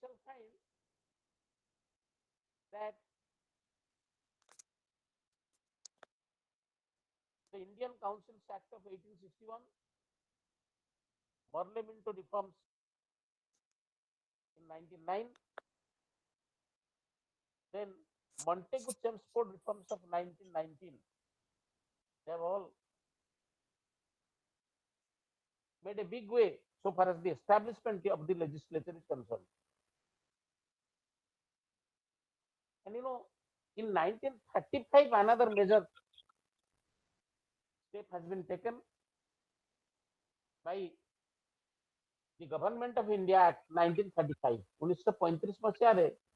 shall find that the Indian Councils Act of 1861, Parliament reforms in 1909, then Montagu-Chelmsford reforms of 1919, they have all made a big way so far as the establishment of the legislature is concerned. And in 1935, another major step has been taken by the Government of India Act 1935. 1935 मसीह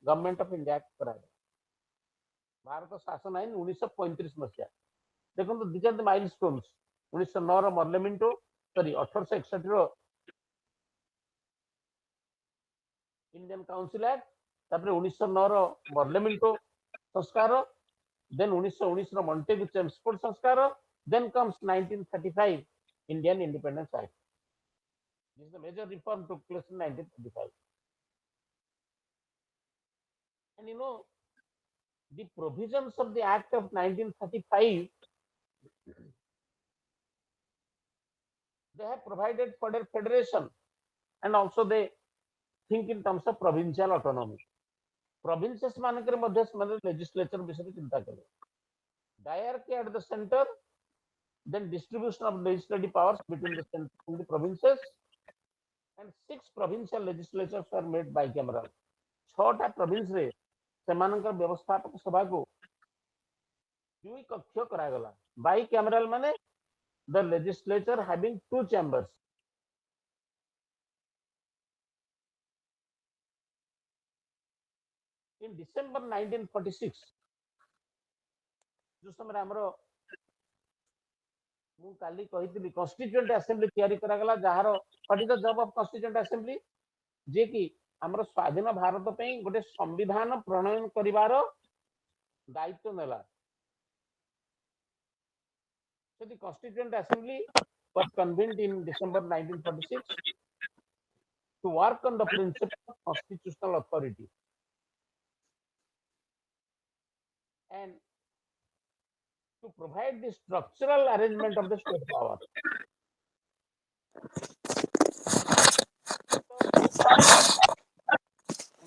government of India act करा भारत शासन आईन 1935 मसीहा देखो this are the milestones 1909 रो Morley Minto sorry 1861 रो Indian council act तापर 1909 रो मर्लेमेंटो संस्कार देन 1919 रो मॉन्टेगू चेम्सफोर्ड संस्कार then comes 1935 Indian Independence Act. This is the major reform took place in 1935. And the provisions of the Act of 1935, they have provided for their federation and also they think in terms of provincial autonomy. Provinces मानकर मध्य legislature विषय चिंता करें. Hierarchy at the center, then distribution of legislative powers between the center and the provinces, and 6 provincial legislatures are made bicameral. 6टा province रे सेमानकर व्यवस्थापक सभा को 2 कक्ष करागला. Bicameral माने the legislature having 2 chambers. In December 1946, जो समय हमरो मु काली कहितली कॉन्स्टिट्यूएंट असेंबली तयारी करागला जहार what is the job of constituent assembly जे कि हमरो स्वाधीन भारत पे गोटे संविधान प्रणयन करिवार दायित्व नेला. So the Constituent Assembly was convened in December 1946 to work on the principle of constitutional authority and to provide the structural arrangement of the state power.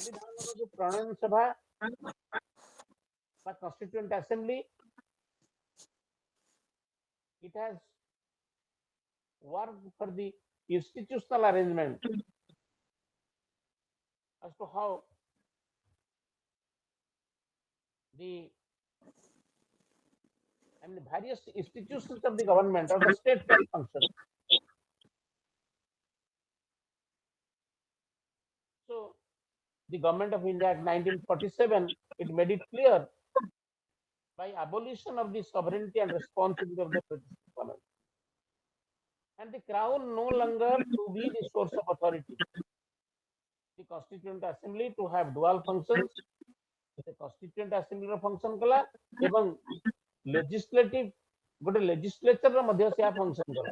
संविधान जो प्रणयन सभा বা Constituent Assembly, it has worked for the institutional arrangement as to how the various institutions of the government or the state can function. So the Government of India Act 1947, it made it clear by abolition of the sovereignty and responsibility of the British government, and the crown no longer to be the source of authority. The Constituent Assembly to have dual functions. The Constituent Assembly function कला एवं legislative गोटे legislature रो मध्य से function कला.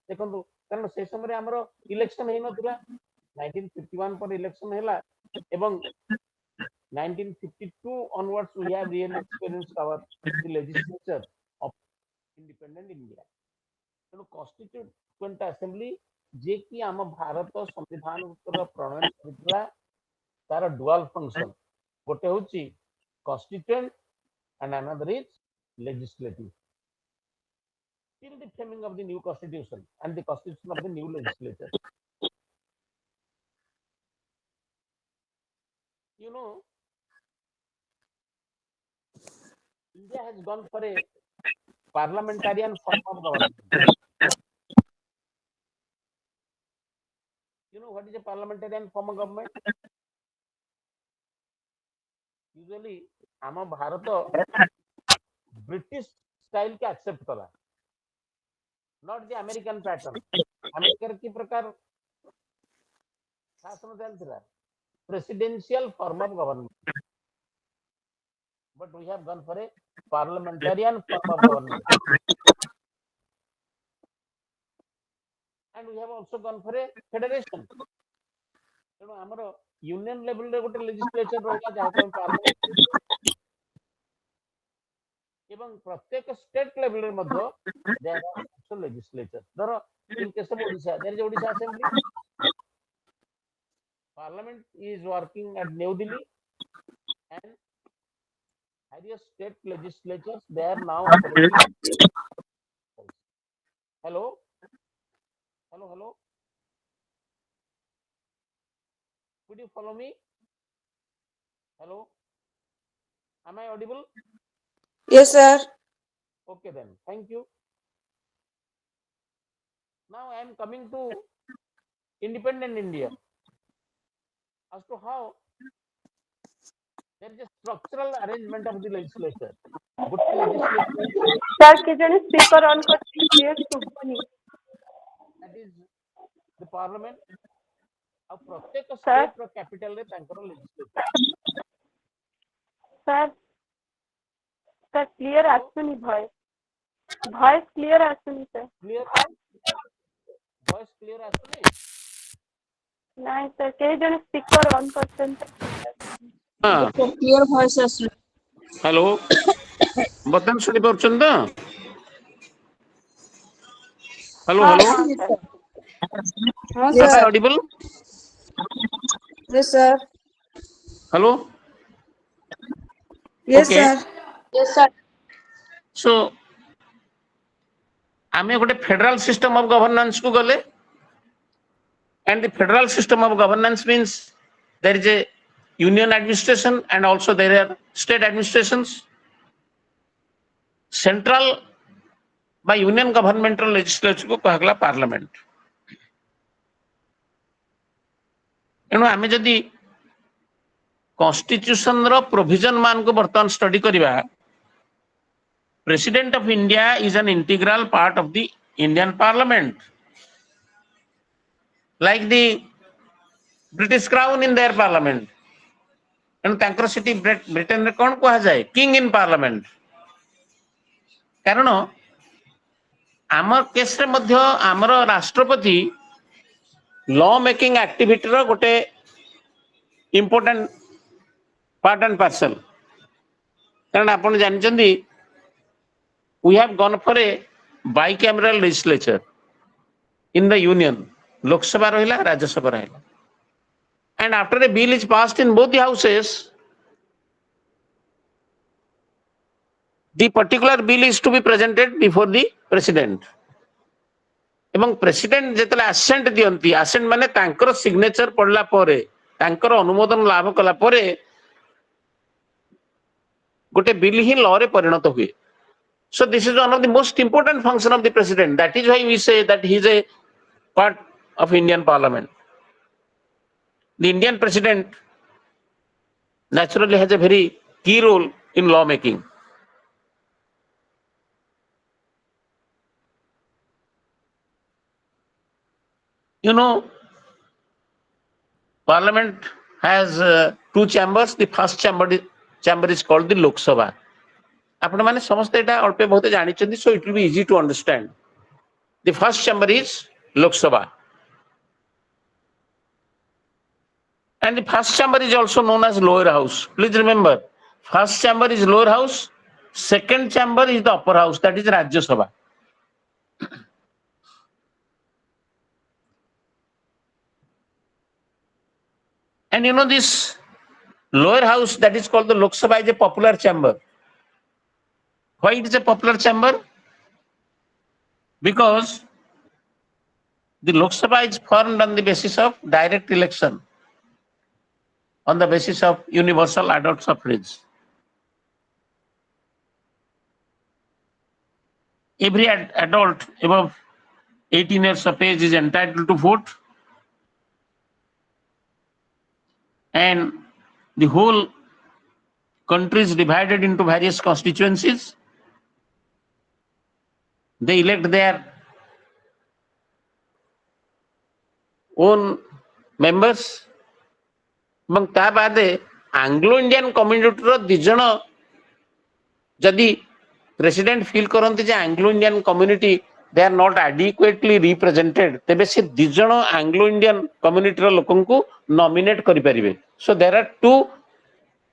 देखो कारण से समय हमरो इलेक्शन हे नथिला 1951 पर इलेक्शन हैला एवं 1952 onwards we have really experienced our the legislature of independent India. तेणु Constituent Assembly जे कि आम भारत संविधान प्रणयन करथिला तार डुअल फंक्शन गोटे होची constituent and another is legislative. Till the framing of the new constitution and the constitution of the new legislature. India has gone for a parliamentarian form of government. You know what is a parliamentarian form of government? Usually, आम Bharat British style के accept कला, not the American pattern. America की प्रकार शासन चलता presidential form of government, but we have gone for a parliamentarian form of government, and we have also gone for a federation. तेणु आमर union level रे गोटे लेजिस्लेचर रहला जहा को पार्लियामेंट एवं प्रत्येक स्टेट लेवल रे मध्ये there are also legislature there in case of Odisha there is Odisha assembly parliament is working at New Delhi and various state legislatures they are now operating. Hello, hello, could you follow me? Hello, am I audible? Yes, sir. Okay then, thank you. Now I am coming to independent India as to how there is a structural arrangement of the legislature. Good legislature. Sir, के जने speaker on कर clear सुबनी. That is the parliament. अब प्रत्येक Sir. State रो capital रे तांकर legislature. Sir, sir clear आसुनी voice clear आसुनी sir. Clear? Voice clear आसुनी? नहीं sir, के जने speaker on करछन. हाँ. Clear voice आसुनी. हेलो. बटन सुनी परछन त? Hello hello. हाँ Am I sir. audible? Yes sir. Hello. Yes Okay. sir. Yes sir. So आमे गोटे federal system of governance को गले and the federal system of governance means there is a union administration and also there are state administrations. Central by union governmental legislature को कहला parliament. एनु आमे जदि constitution रो provision मान को बर्तमान स्टडी करिबा President of India is an integral part of the Indian Parliament, like the British Crown in their Parliament. And तांकर city Britain रे कोन कहा जाए किंग इन पार्लियामेंट कारण आमर केस रे मध्य आमर राष्ट्रपति लॉ मेकिंग एक्टिविटी रो गोटे इंपोर्टेंट पार्ट एंड पार्सल कारण आपण जानचंदी we have gone for a bicameral legislature in the union lok sabha rahila rajya sabha rahila and after a bill is passed in both the houses the particular bill is to be presented before the president এবং president যেতলে assent দিয়ନ୍ତି assent মানে ତାଙ୍କର signature ପଡଲା ପରେ ତାଙ୍କର ଅନୁମୋଦନ ଲାଭ କଲା ପରେ ଗୋଟେ bill ହିଁ law ରେ ପରିଣତ ହୁଏ. So this is one of the most important function of the president. That is why we say that he is a part of Indian Parliament. The Indian president naturally has a very key role in law making. You know, Parliament has two chambers. The first chamber is called the Lok Sabha. आपण माने समस्त एटा अल्पे बहुत जानि चंदी so it will be easy to understand. The first chamber is Lok Sabha and the first chamber is also known as lower house. Please remember first chamber is lower house, second chamber is the upper house that is Rajya Sabha. And you know this lower house that is called the Lok Sabha is a popular chamber. Why it is a popular chamber? Because the Lok Sabha is formed on the basis of direct election, on the basis of universal adult suffrage. Every adult above 18 years of age is entitled to vote, and the whole country is divided into various constituencies. They elect their own members. ଏବଂ ତା ବାଦେ Anglo Indian କମ୍ୟୁନିଟିର ଦି ଜଣ ଯଦି president feel କରନ୍ତି ଯେ Anglo Indian community they are not adequately represented, tebe se dijono Anglo Indian community ro lokonku nominate kari paribe. So there are two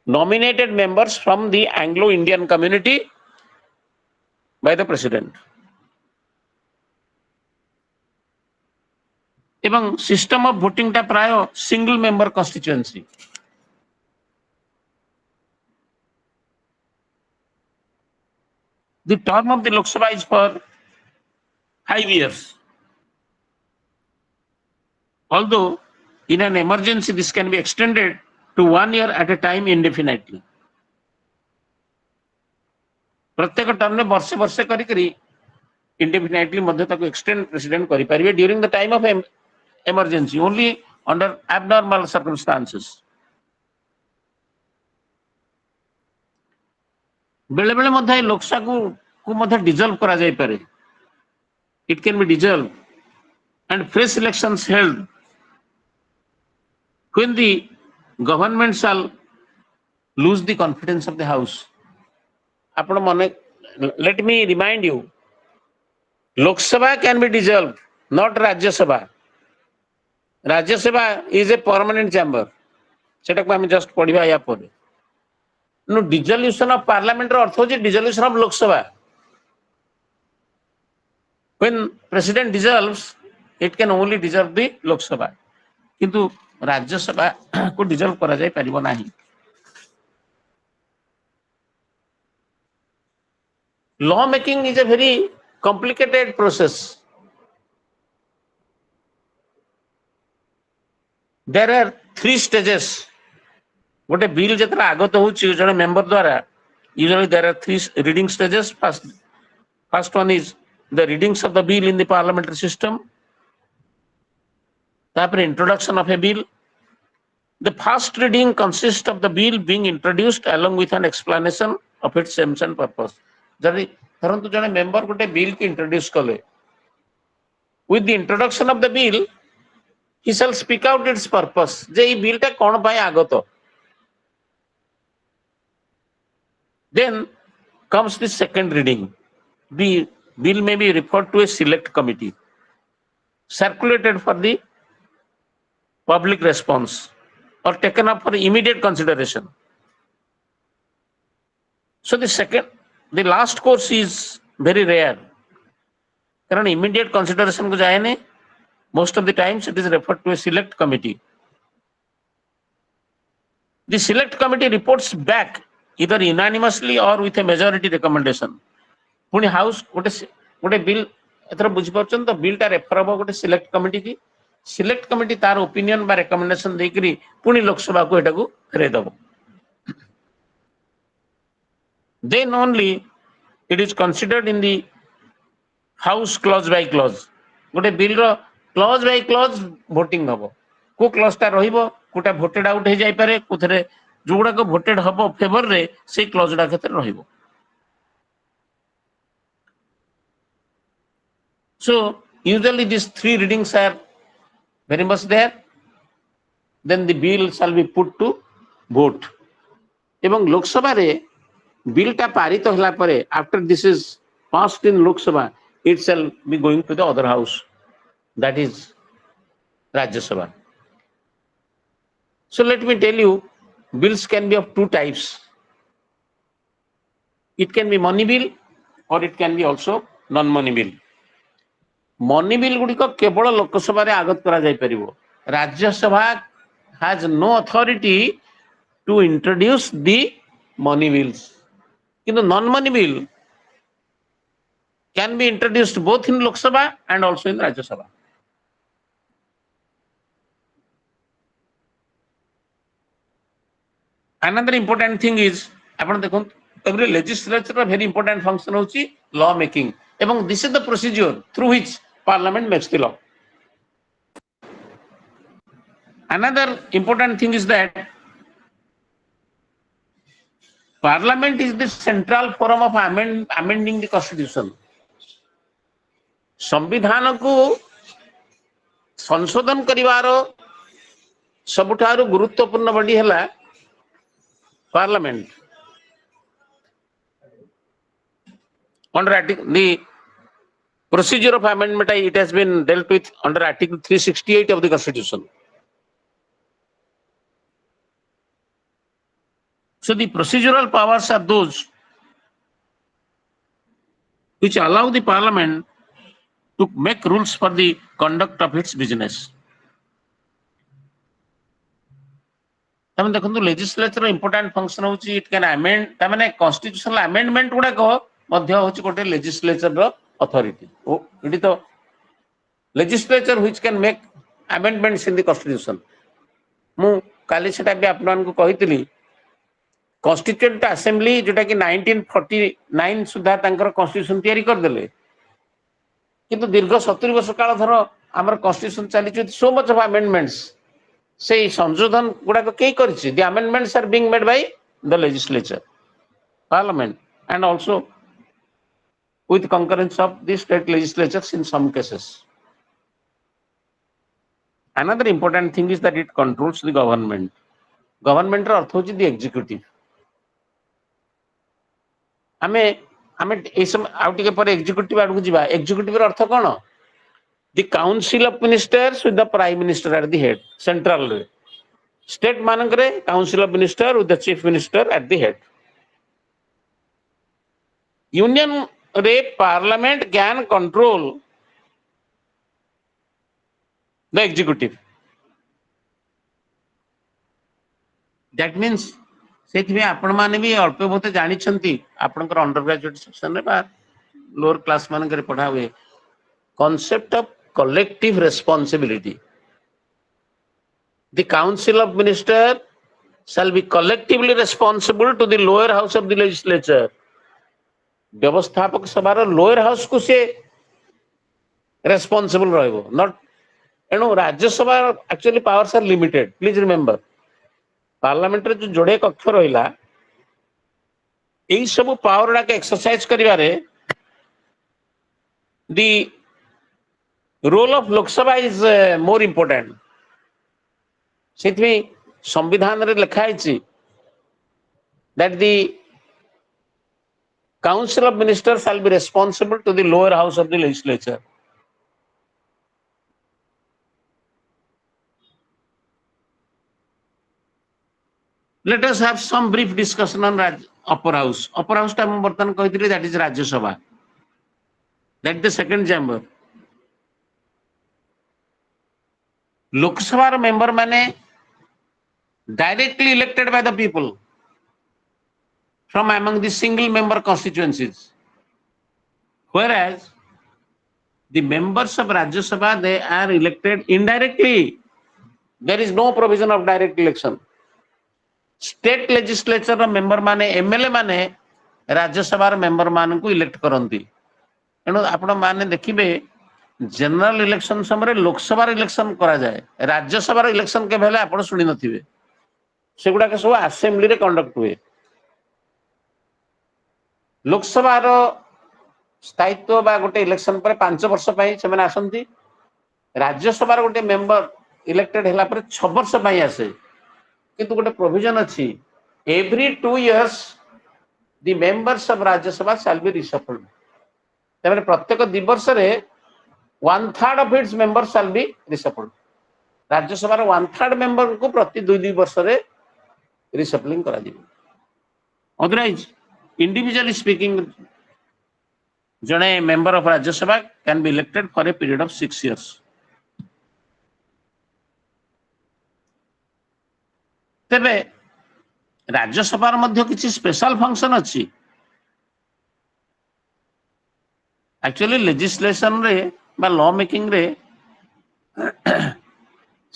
nominated members from the Anglo Indian community by the president. এবং system of ভোটিংটা প্রায় single member constituency. The term of the Lok Sabha is for 5 years. Although in an emergency this can be extended to 1 year at a time indefinitely. प्रत्येक term में वर्षे वर्षे करी indefinitely मध्य तक extend president करी परिवे during the time of emergency, only under abnormal circumstances. बेले बेले मध्य लोकसभा को मध्य डिजॉल्व करा जाय पारे. It can be dissolved and fresh elections held when the government shall lose the confidence of the house. आपण मने, let me remind you, Lok Sabha can be dissolved, not Rajya Sabha. Rajya Sabha is a permanent chamber. सेटा को हम just पढ़िबा या परे. No, dissolution of parliament रो अर्थ होची dissolution of Lok Sabha. When president dissolves, it can only dissolve the Lok Sabha. किंतु राज्य सभा को डिजॉल्व करा जाय परिबो नाही. Law making is a very complicated process. There are 3 stages. गोटे बिल जेतरा आगत होची जने मेंबर द्वारा, usually there are 3 reading stages. First one is the readings of the bill in the parliamentary system. Tapre introduction of a bill. The first reading consists of the bill being introduced along with an explanation of its aims and purpose. जदि धरंतु जने member गोटे bill को introduce कले, with the introduction of the bill he shall speak out its purpose, J E bill टा कोन पाए आगत. Then comes the second reading. The bill may be referred to a select committee, circulated for the public response, or taken up for immediate consideration. So the last course is very rare. Because immediate consideration को जाए ने, most of the times it is referred to a select committee. The select committee reports back either unanimously or with a majority recommendation. पुणी house गोटे bill एथर बुझी परछन तो बिलटा refer हो गोटे select committee की. सिलेक्ट कमिटी तार ओपिनियन बा recommendation देकरी पुणी लोकसभा को एटा को फेरे दबो. Then only it is considered in the house clause by clause. गोटे बिल रो clause by clause voting हबो. को clause ता रहिबो, कोटा voted out हे जाय पारे, कोथरे जोगुडा को voted हबो फेवर रे से clause डा केते रहिबो. So usually these 3 readings are very much there. Then the bill shall be put to vote. एवं लोकसभा रे बिल टा पारित होला परे, after this is passed in Lok Sabha, it shall be going to the other house, that is Rajya Sabha. So let me tell you, bills can be of 2 types. It can be money bill or it can be also non-money bill. Money bill गुडी को केवल लोकसभा रे आगत करा जाय परिबो. राज्य सभा has no authority to introduce the money bills. किंतु non-money bill can be introduced both in Lok Sabha and also in Rajya Sabha. Another important thing is, आपण देखो every legislature very important function होची law making. एवं this is the procedure through which Parliament makes the law. Another important thing is that Parliament is the central forum of amending the Constitution. संविधान को संशोधन करिवारो सबुठारु गुरुत्वपूर्ण body हैला Parliament. Under the procedure of amendment, it has been dealt with under Article 368 of the Constitution. So the procedural powers are those which allow the Parliament to make rules for the conduct of its business. तमें देखो legislature important function होची it can amend तमें constitutional amendment गुडा को मध्य होची गोटे legislature रो authority ओ ED तो legislature which can make amendments in the constitution मु काली सेटा भी आपन को कहितली कॉन्स्टिट्यूएंट असेंबली जोटा कि 1949 सुधा तांकर कॉन्स्टिट्यूशन तयारी कर देले किंतु दीर्घ 70 वर्ष काल धर हमर कॉन्स्टिट्यूशन चली छि सो मच ऑफ अमेंडमेंट्स से संशोधन गुडा कई करछि the amendments are being made by the legislature parliament and also with concurrence of the state legislatures in some cases. Another important thing is that it controls the government. Government रो अर्थ होछि the executive. आमे ए समय आउटिके पर executive आडू जिबा executive row earth cone the council of ministers with the prime minister at the head central रे state मानकरे council of minister with the chief minister at the head. Union रे parliament can control the executive. That means सेथि आपण माने भी अल्प बहुत जानि छंती आपनकर अंडर ग्रेजुएट सेक्शन रे बा लोअर क्लास मान करे पढ़ा हुए concept of collective responsibility. The council of minister shall be collectively responsible to the lower house of the legislature. व्यवस्थापक सभार लोअर हाउस को से रेस्पॉन्सिबल रहबो नॉट एनो Rajya Sabha actually powers are limited please remember parliament रे जो जोड़े कक्ष रहिला एई सब पावर डा के एक्सरसाइज करिवारे the role of Lok Sabha is more important सेथि संविधान रे लिखा है that the Council of Ministers shall be responsible to the lower house of the legislature. Let us have some brief discussion on upper house. Upper house ta bartan kahitili that is Rajya Sabha. That is the second chamber. Lok Sabha member mane directly elected by the people from among the single member constituencies, whereas the members of Rajya Sabha they are elected indirectly. There is no provision of direct election. State legislature member माने MLA माने Rajya Sabha member मान को elect करंती एनो आपण माने देखिबे general election समय लोक सभा election करा जाए राज्य सभा इलेक्शन के भेले आपण सुनि नथिबे सेगुडा के सब असेंबली रे कंडक्ट हुए लोकसभा स्थायित्व बा गोटे इलेक्शन पर 5 वर्ष पई से माने आसंती राज्यसभा गोटे मेंबर इलेक्टेड हैला पर 6 वर्ष पई आसे किंतु गोटे प्रोविजन अछि every 2 years the members of Rajya Sabha shall be reshuffled तबे प्रत्येक 2 वर्ष रे 1/3 of its members shall be reshuffled Rajya Sabha रो 1/3 मेंबर को प्रति 2 वर्ष रे रिशफलिंग करा दिबे otherwise individually speaking jane member of Rajya Sabha can be elected for a period of 6 years. तबे राज्य सभा मध्य किछि स्पेशल फंक्शन अछि एक्चुअली लेजिस्लेशन रे बा लॉ मेकिंग रे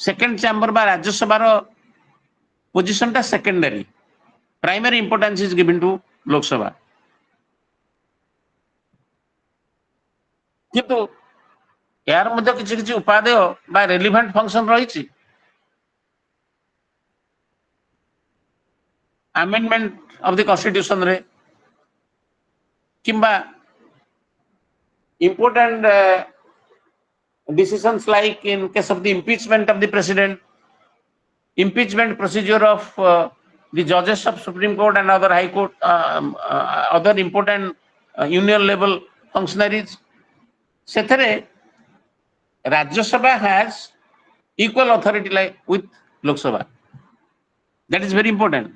सेकंड चैम्बर बा राज्य सभा रो पोजीशन टा secondary primary importance is given to Lok Sabha किंतु यार मध्य किछि किछि उपादेय बा रेलेवेंट फंक्शन रहिछि अमेंडमेंट ऑफ द कॉन्स्टिट्यूशन रे किंबा important decisions like in case of the impeachment of the president, impeachment procedure of the judges of Supreme Court and other High Court, other important union level functionaries, सेथरे राज्य सभा has equal authority like with Lok Sabha. That is very important.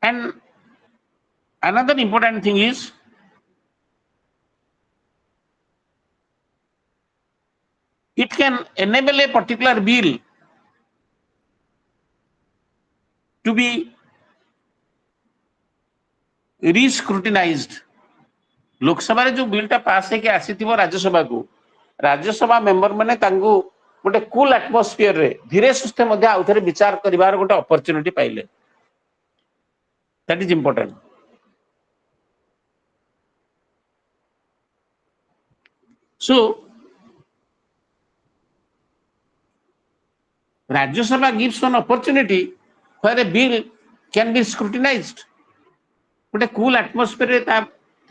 And another important thing is it can enable a particular bill to be re-scrutinized. Lok Sabha रे जो बिलटा पास है कि आसीथिबो राज्यसभा को Rajya Sabha member माने तांगु गोटे cool atmosphere रे धीरे सुस्थे मध्ये आउथरे विचार करिवार गोटे अपॉर्चुनिटी पाइले. That is important. So Rajya Sabha gives one opportunity where a bill can be scrutinized. But a cool atmosphere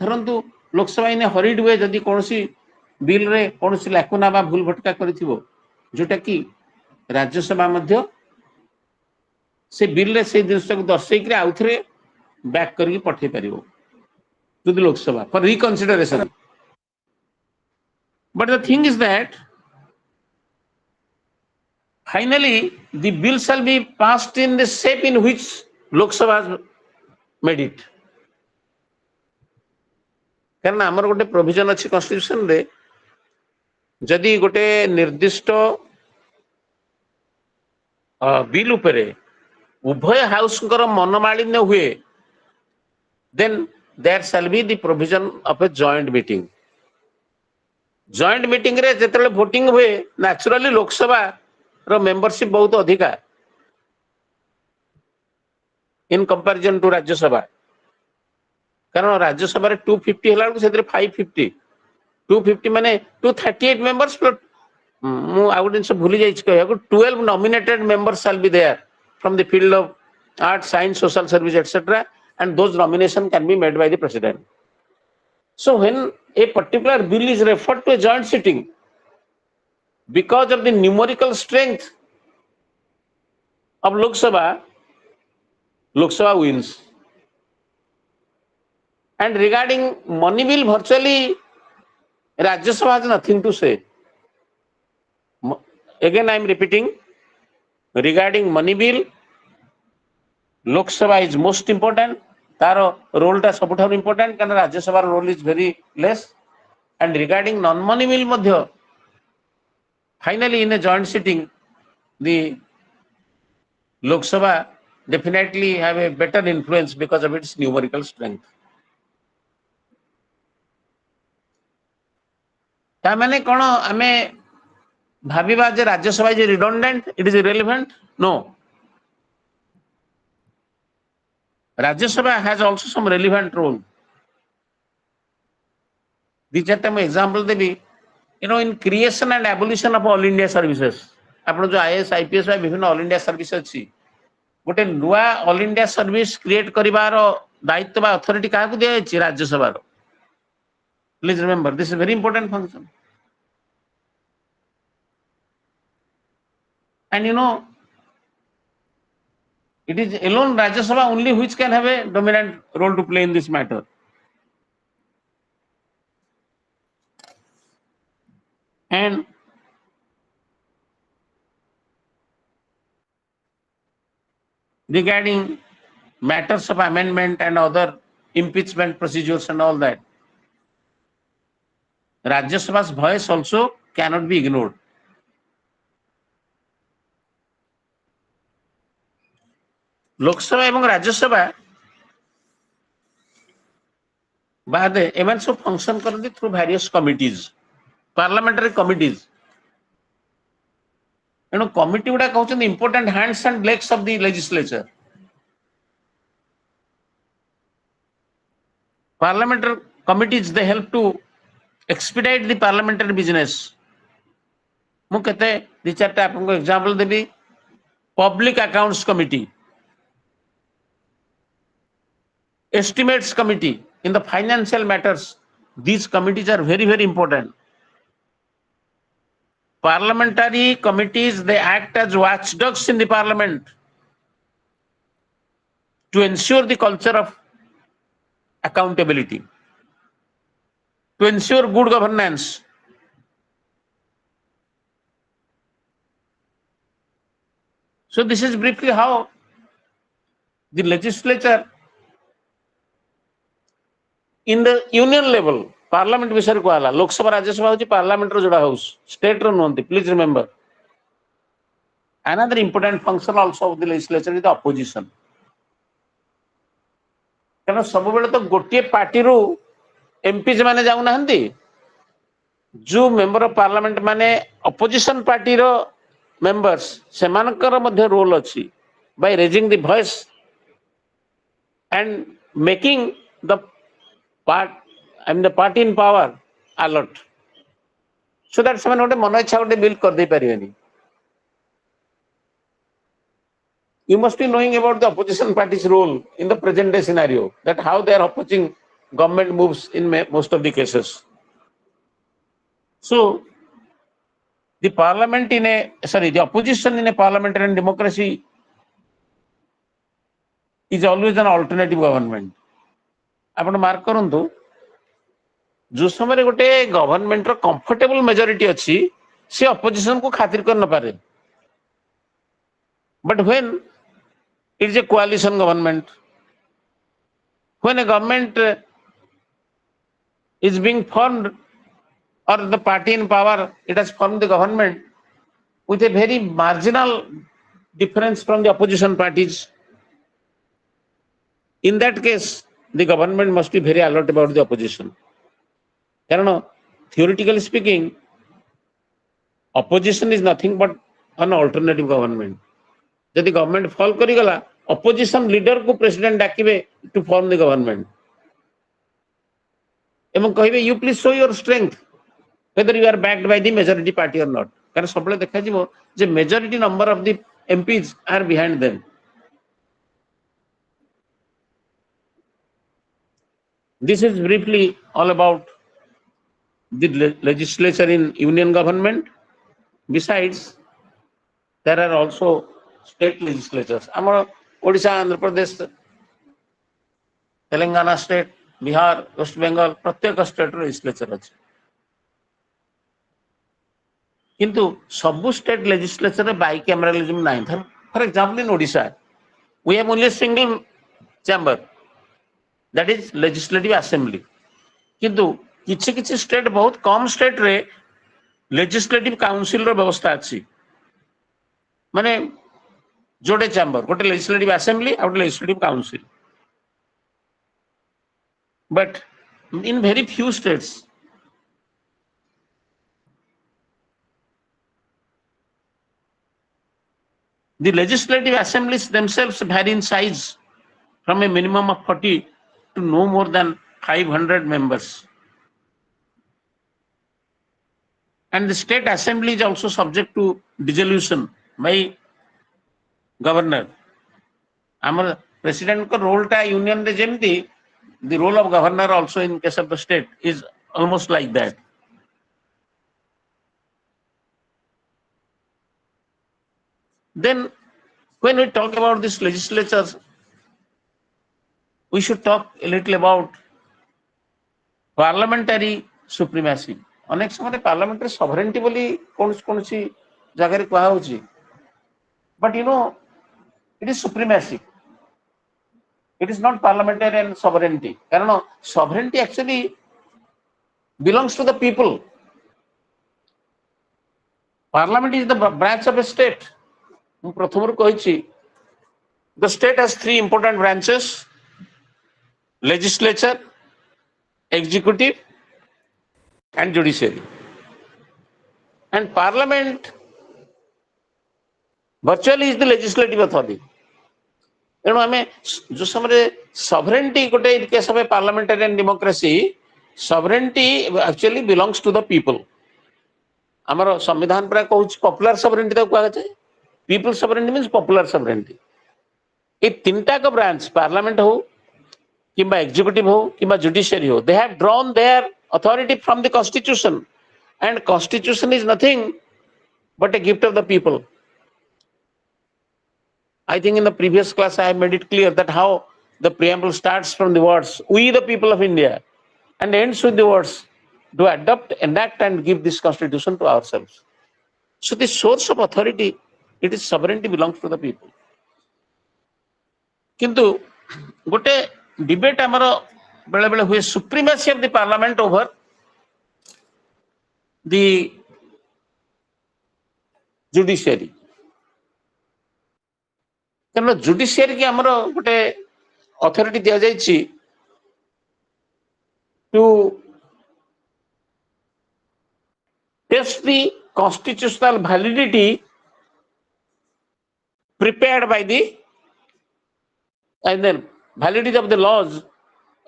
धरंतु लोकसभा इन हरिड वे जदि कोनोसी बिल रे कोनोसी लाकुना बा भूल भटका करिथिबो जोटा कि राज्यसभा मध्य से बिल रे से जिनस को दर्शै कि आउथरे बैक करके पठै परिबो to the Lok Sabha for reconsideration. But the thing is that finally the bill shall be passed in the shape in which Lok Sabha has made it. कारण आमर गोटे प्रोविजन अच्छी कॉन्स्टिट्यूशन रे जदि गोटे निर्दिष्ट बिल उपरे उभय हाउस मनमालिन्य हुए then there shall be the provision of a joint meeting. Joint meeting रे जेतले वोटिंग हुए नेचुरली लोकसभा रो मेंबरशिप बहुत अधिका इन कंपैरिजन टू राज्यसभा. कारण राज्यसभा रे 250 हला को सेतरे 550 250 माने 238 मेंबर्स मु आउटडेंस भूली जाई छ 12 nominated members shall be there from the field of art science social service etcetera and those nomination can be made by the president. So when a particular bill is referred to a joint sitting because of the numerical strength of Lok Sabha wins. And regarding money bill, virtually Rajya Sabha has nothing to say. Again, I am repeating, regarding money bill, Lok Sabha is most important. तारो role टा सबुठार important कारण Rajya Sabha role is very less. And regarding non money bill मध्य finally in a joint sitting the Lok Sabha definitely have a better influence because of its numerical strength. ता माने कोन आमे भाबिबा जे Rajya Sabha is redundant it is irrelevant. No, Rajya Sabha has also some relevant role. These are example Devi, in creation and abolition of all India services. आपण जो IAS IPS बा विभिन्न ऑल इंडिया सर्विस अछि गोटे नुआ ऑल इंडिया सर्विस क्रिएट करिवार दायित्व बा अथॉरिटी काहा को दिया अछि राज्य सभा रो. Please remember this is very important function. And it is alone Rajya Sabha only which can have a dominant role to play in this matter. And regarding matters of amendment and other impeachment procedures and all that, Rajya Sabha's voice also cannot be ignored. Lok Sabha एवं राज्यसभा बाद एमन सब function करती through various committees parliamentary committees. एणु committee गुडा कहते important hands and legs of the legislature. Parliamentary committees they help to expedite the parliamentary business. मु केते दि चारटा आपको एग्जांपल देबी. Public accounts committee, estimates committee in the financial matters, these committees are very important. Parliamentary committees, they act as watchdogs in the parliament to ensure the culture of accountability. to ensure good governance. So this is briefly how the legislature in the union level, parliament विषय को आला, लोक सभा राज्य सभा होची parliament रो जोड़ा house, state row नोंती, please remember. Another important function also of the legislature is the opposition. कारण सब बेले तो गोटे पार्टी रो एमपी माने जाऊ नाहंती, जो मेंबर ऑफ पार्लियामेंट माने opposition पार्टी रो members सेमानकर मध्य रोल अछि by raising the voice and making the party in power alert, so that ସେମାନେ ଗୋଟେ ମନ ଇଚ୍ଛା ଗୋଟେ ବିଲ୍ କରି ଦେଇ ପାରିବେନି. You must be knowing about the opposition party's role in the present day scenario, that how they are opposing government moves in most of the cases. So the the opposition in a parliamentary democracy is always an alternative government. आपण mark करंतु जो समय गोटे government रो comfortable majority अच्छी से opposition को खातिर कर न पारे, but when it is a coalition government, when a government is being formed or the party in power, it has formed the government with a very marginal difference from the opposition parties. In that case, the government must be very alert about the opposition. Karana, theoretically speaking, opposition is nothing but an alternative government. If government fall karigala, opposition leader को president डाकिबे to form the government. एवं कहिबे you please show your strength, whether you are backed by the majority party or not. कारण सबले देखा जिवो जे majority number of the MPs are behind them. This is briefly all about the legislature in union government. Besides, there are also state legislatures. Amar Odisha, Andhra Pradesh, Telangana state, Bihar, West Bengal, प्रत्येक state legislature अछि. किंतु सब state legislature bicameralism नहीं. For example, in Odisha, we have only a single chamber, that is legislative assembly. किंतु किछि किछि state बहुत कम state रे लेजिस्लेटिव काउंसिल रो व्यवस्था अछि. माने जोड़े चैम्बर, गोटे लेजिस्लेटिव असेंबली और legislative council. But in very few states the legislative assemblies themselves vary in size from a minimum of 40 to no more than 500 members. And the state assembly is also subject to dissolution by governor. Our president ko role ta union de jemti, the role of governor also in case of the state is almost like that. Then when we talk about this legislatures, we should talk a little about parliamentary supremacy. अनेक समय parliamentary sovereignty बोली कौन सी जगह रे कहा होची, but you know it is supremacy. It is not parliamentary sovereignty. कारण sovereignty actually belongs to the people. Parliament is the branch of a state. ମୁଁ ପ୍ରଥମରୁ କହିଛି, the state has three important branches: legislature, executive, and judiciary. And parliament virtually is the legislative authority. ତେଣୁ ଆମେ जो समय sovereignty गोटे in case of a parliamentarian democracy, sovereignty actually belongs to the people. ଆମର संविधान पर कहूछ popular sovereignty ताको कुहा जाय. People sovereignty means popular sovereignty. ये तीनटा का branch, parliament हो, किंबा executive हो, किंबा judiciary हो, they have drawn their authority from the constitution, and constitution is nothing but a gift of the people. I think in the previous class I have made it clear that how the preamble starts from the words "we the people of India" and ends with the words to adopt, enact, and give this constitution to ourselves. So the source of authority, it is sovereignty belongs to the people. किंतु गोटे debate आमर बेले बेले हुए supremacy of the parliament over the judiciary कारण judiciary की आमर गोटे अथॉरिटी दिया जायछि to test the constitutional validity prepared by the and then validity of the laws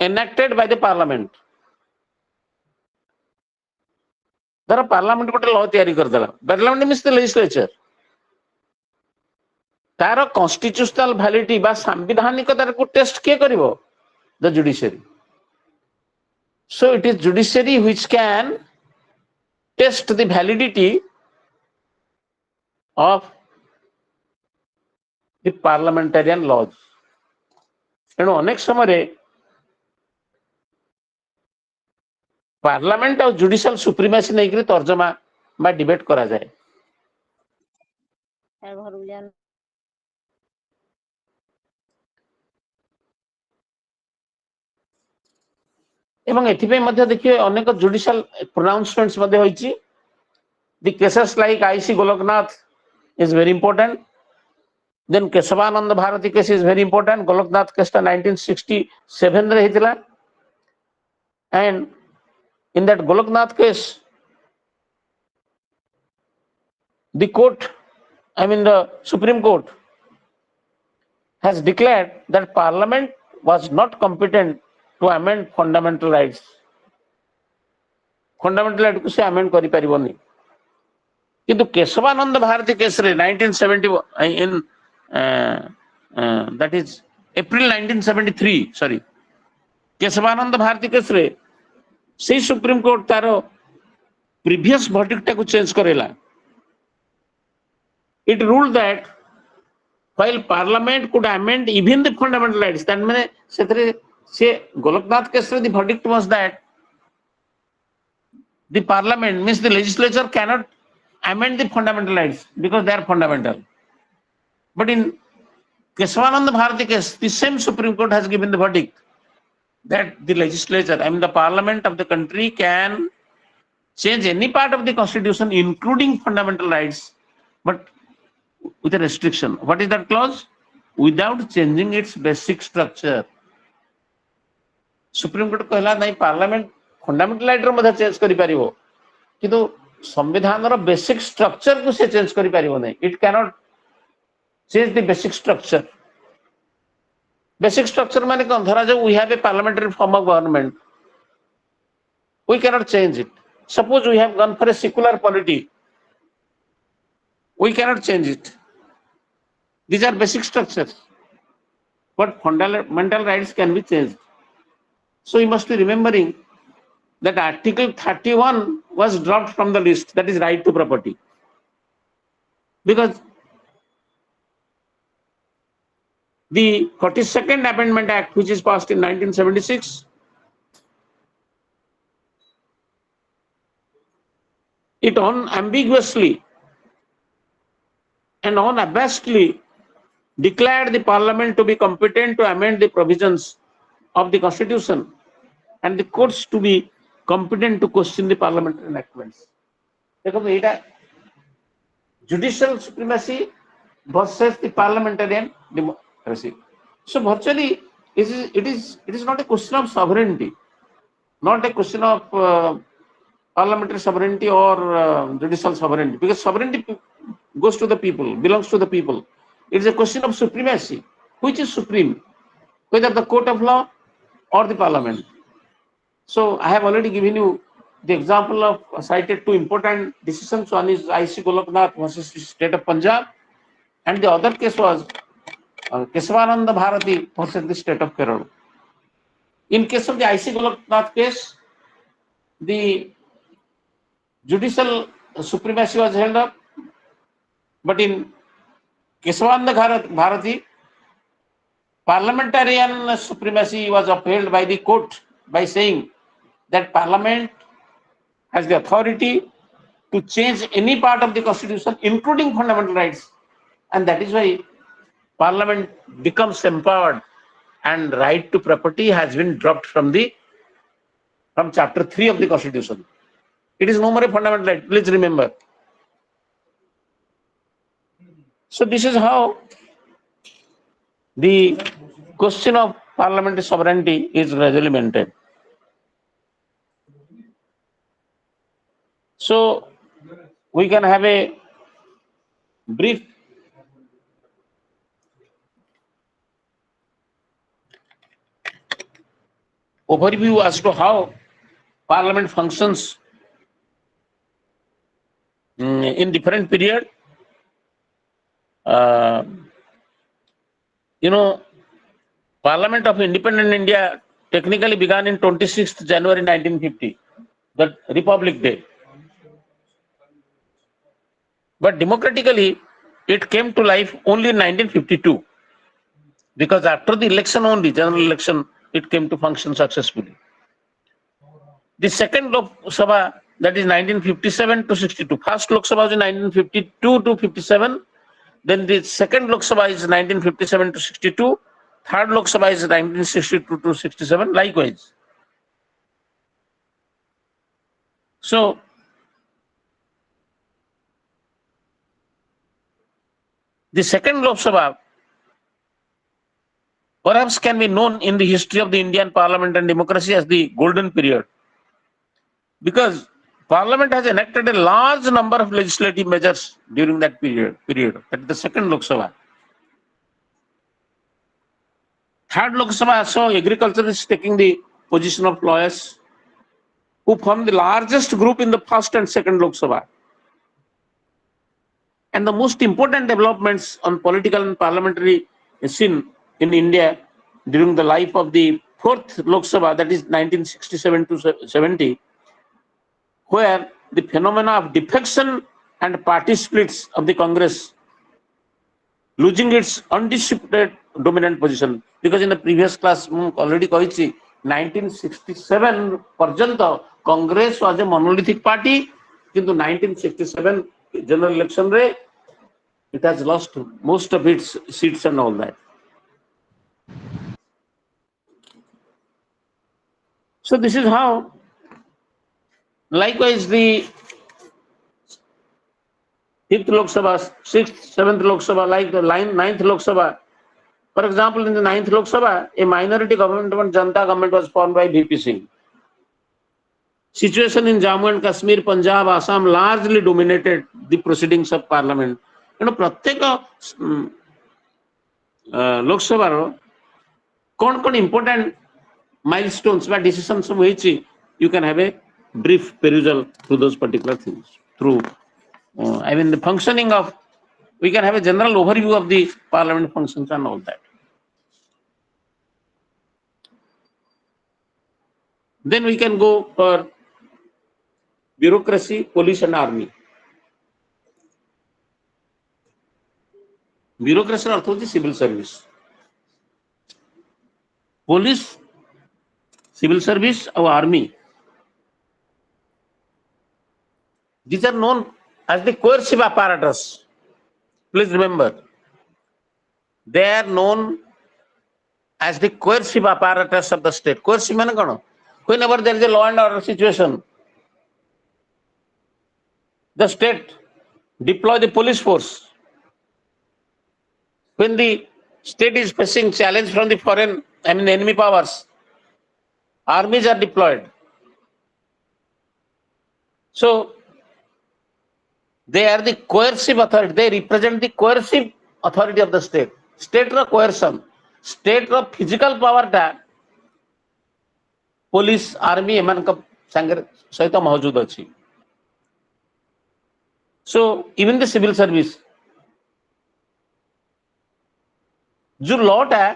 enacted by the parliament. धर पार्लियामेंट गोटे लॉ तैयारी कर देला पार्लियामेंट मीन्स द लेजिस्लेचर तार कॉन्स्टिट्यूशनल वैलिडिटी बा संवैधानिकता को टेस्ट के करिवो the judiciary so it is judiciary which can test the validity of the parliamentarian laws तेणु अनेक समय पार्लियामेंट और जुडिशियल सुप्रीमेसी नहीं करी तर्जमा बा डिबेट करा जाए एवं एथिपे मध्य देखिए अनेक जुडिशियल प्रोनाउंसमेंट्स मध्य होईची the cases like IC Golaknath is very important then Keshavananda Bharati case is very important Golaknath case 1967 रे हितला and in that Goloknath case the court the Supreme Court has declared that Parliament was not competent to amend fundamental rights fundamental right को से amend करि परिबोनी किंतु Keshavananda Bharati case रे 1970 in that is April 1973 sorry Keshavananda Bharati case रे से supreme court तार previous verdict को change करेला it ruled that while parliament could amend even the fundamental rights that माने सेतरे से गोलकनाथ केस रे the verdict was that the parliament means the legislature cannot amend the fundamental rights because they are fundamental but in Keshavananda Bharati case the same supreme court has given the verdict that the legislature, the parliament of the country can change any part of the constitution, including fundamental rights, but with a restriction. What is that clause? Without changing its basic structure. Supreme Court कहला नहीं parliament fundamental right रो मध्य change करि परिबो किंतु संविधान रो basic structure को से change करि परिबो नहीं. It cannot change the basic structure. Basic structure माने कौन धरा जो we have a parliamentary form of government we cannot change it. Suppose we have gone for a secular polity we cannot change it. These are basic structures but fundamental rights can be changed. So you must be remembering that article 31 was dropped from the list, that is right to property, because the 42nd Amendment Act, which is passed in 1976, it unambiguously and unabashedly declared the Parliament to be competent to amend the provisions of the Constitution and the courts to be competent to question the parliamentary enactments. देखो ये judicial supremacy versus the parliamentarian democracy. So virtually it is not a question of sovereignty, not a question of parliamentary sovereignty or judicial sovereignty, because sovereignty goes to the people, belongs to the people. It is a question of supremacy. Which is supreme, whether the court of law or the parliament? So I have already given you the example of cited two important decisions. One is IC Goloknath versus State of Punjab, and the other case was Keshavananda Bharati versus the State of Kerala. In case of the IC Goloknath case, the judicial supremacy was held up, but in Keshavananda Bharati, parliamentarian supremacy was upheld by the court by saying that parliament has the authority to change any part of the constitution, including fundamental rights. And that is why Parliament becomes empowered, and right to property has been dropped from chapter 3 of the constitution. It is no more a fundamental right, please remember. So this is how the question of parliamentary sovereignty is gradually maintained. So we can have a brief overview as to how parliament functions in different period. Parliament of Independent India technically began in 26th January 1950, the Republic Day. But democratically, it came to life only in 1952, because after the election only, general election, it came to function successfully. The second Lok Sabha, that is 1957 to 62. First Lok Sabha was in 1952 to 57. Then the second Lok Sabha is 1957 to 62. Third Lok Sabha is 1962 to 67. Likewise. So the second Lok Sabha perhaps can be known in the history of the Indian Parliament and democracy as the golden period, because Parliament has enacted a large number of legislative measures during that period. That is the second Lok Sabha. Third Lok Sabha also, agriculture is taking the position of lawyers, who form the largest group in the first and second Lok Sabha. And the most important developments on political and parliamentary scene in India during the life of the fourth Lok Sabha, that is 1967 to 70, where the phenomena of defection and party splits of the Congress losing its undisputed dominant position. Because in the previous class, already koichi, 1967 parjanta, Congress was a monolithic party, into 1967 general election re, it has lost most of its seats and all that. So this is how, likewise, the 5th Lok Sabha, 6th, 7th Lok Sabha, like the 9th Lok Sabha. For example, in the 9th Lok Sabha, a minority government, Janta government, was formed by VP Singh. Situation in Jammu and Kashmir, Punjab, Assam largely dominated the proceedings of parliament. Pratyeka Lok Sabha, kon important milestones or decisions of which you can have a brief perusal through those particular things. Through, the functioning of, we can have a general overview of the parliament functions and all that. Then we can go for bureaucracy, police and army. Bureaucracy अर्थ होती civil service. Police, civil service or army. These are known as the coercive apparatus. Please remember, they are known as the coercive apparatus of the state. Coercive means what? Whenever there is a law and order situation, the state deploy the police force. When the state is facing challenge from the foreign, enemy powers, armies are deployed. So they are the coercive authority. They represent the coercive authority of the state. State ro coercion, state ro physical power ta police, army emanka sangre saita mawjud achi. So even the civil service, जो law टा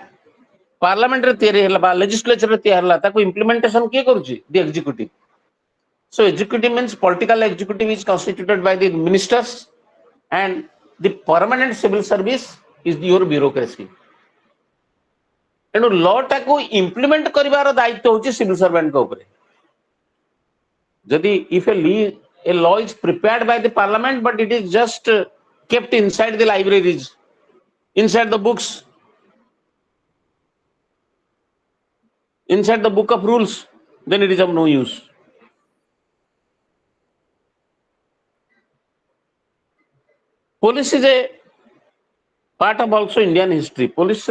parliament रे तैयारी हला बा legislature रे तैयारी हला ताको इंप्लीमेंटेशन के करूची the executive. So executive means political executive is constituted by the ministers, and the permanent civil service is your bureaucracy. And law टा को implement करिवार दायित्व होची सिविल सर्वेंट को ऊपर. if a law is prepared by the parliament, but it is just kept inside the libraries, inside the books, inside the book of rules, then it is of no use. Police is a part of also Indian history. Police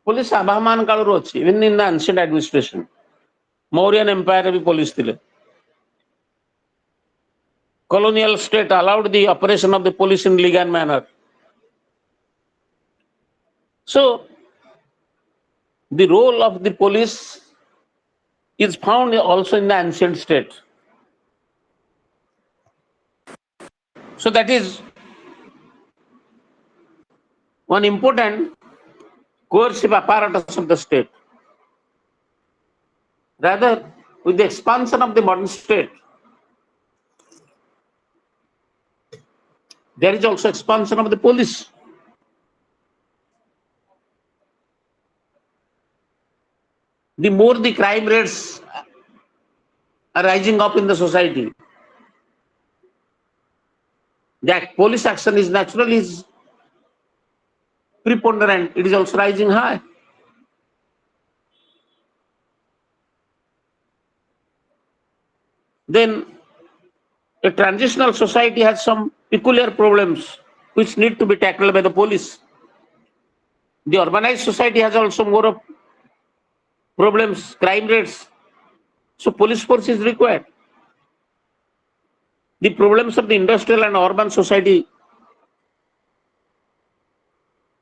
Abhaman Kalu ଅଛି, even in the ancient administration. Mauryan Empire भी police ଥିଲେ. Colonial state allowed the operation of the police in legal manner. So, the role of the police is found also in the ancient state. So, that is one important coercive apparatus of the state. Rather, with the expansion of the modern state, there is also expansion of the police. The more the crime rates are rising up in the society, that police action is naturally preponderant, it is also rising high. Then a transitional society has some peculiar problems which need to be tackled by the police. The urbanized society has also more of problems, crime rates. So police force is required. The problems of the industrial and urban society,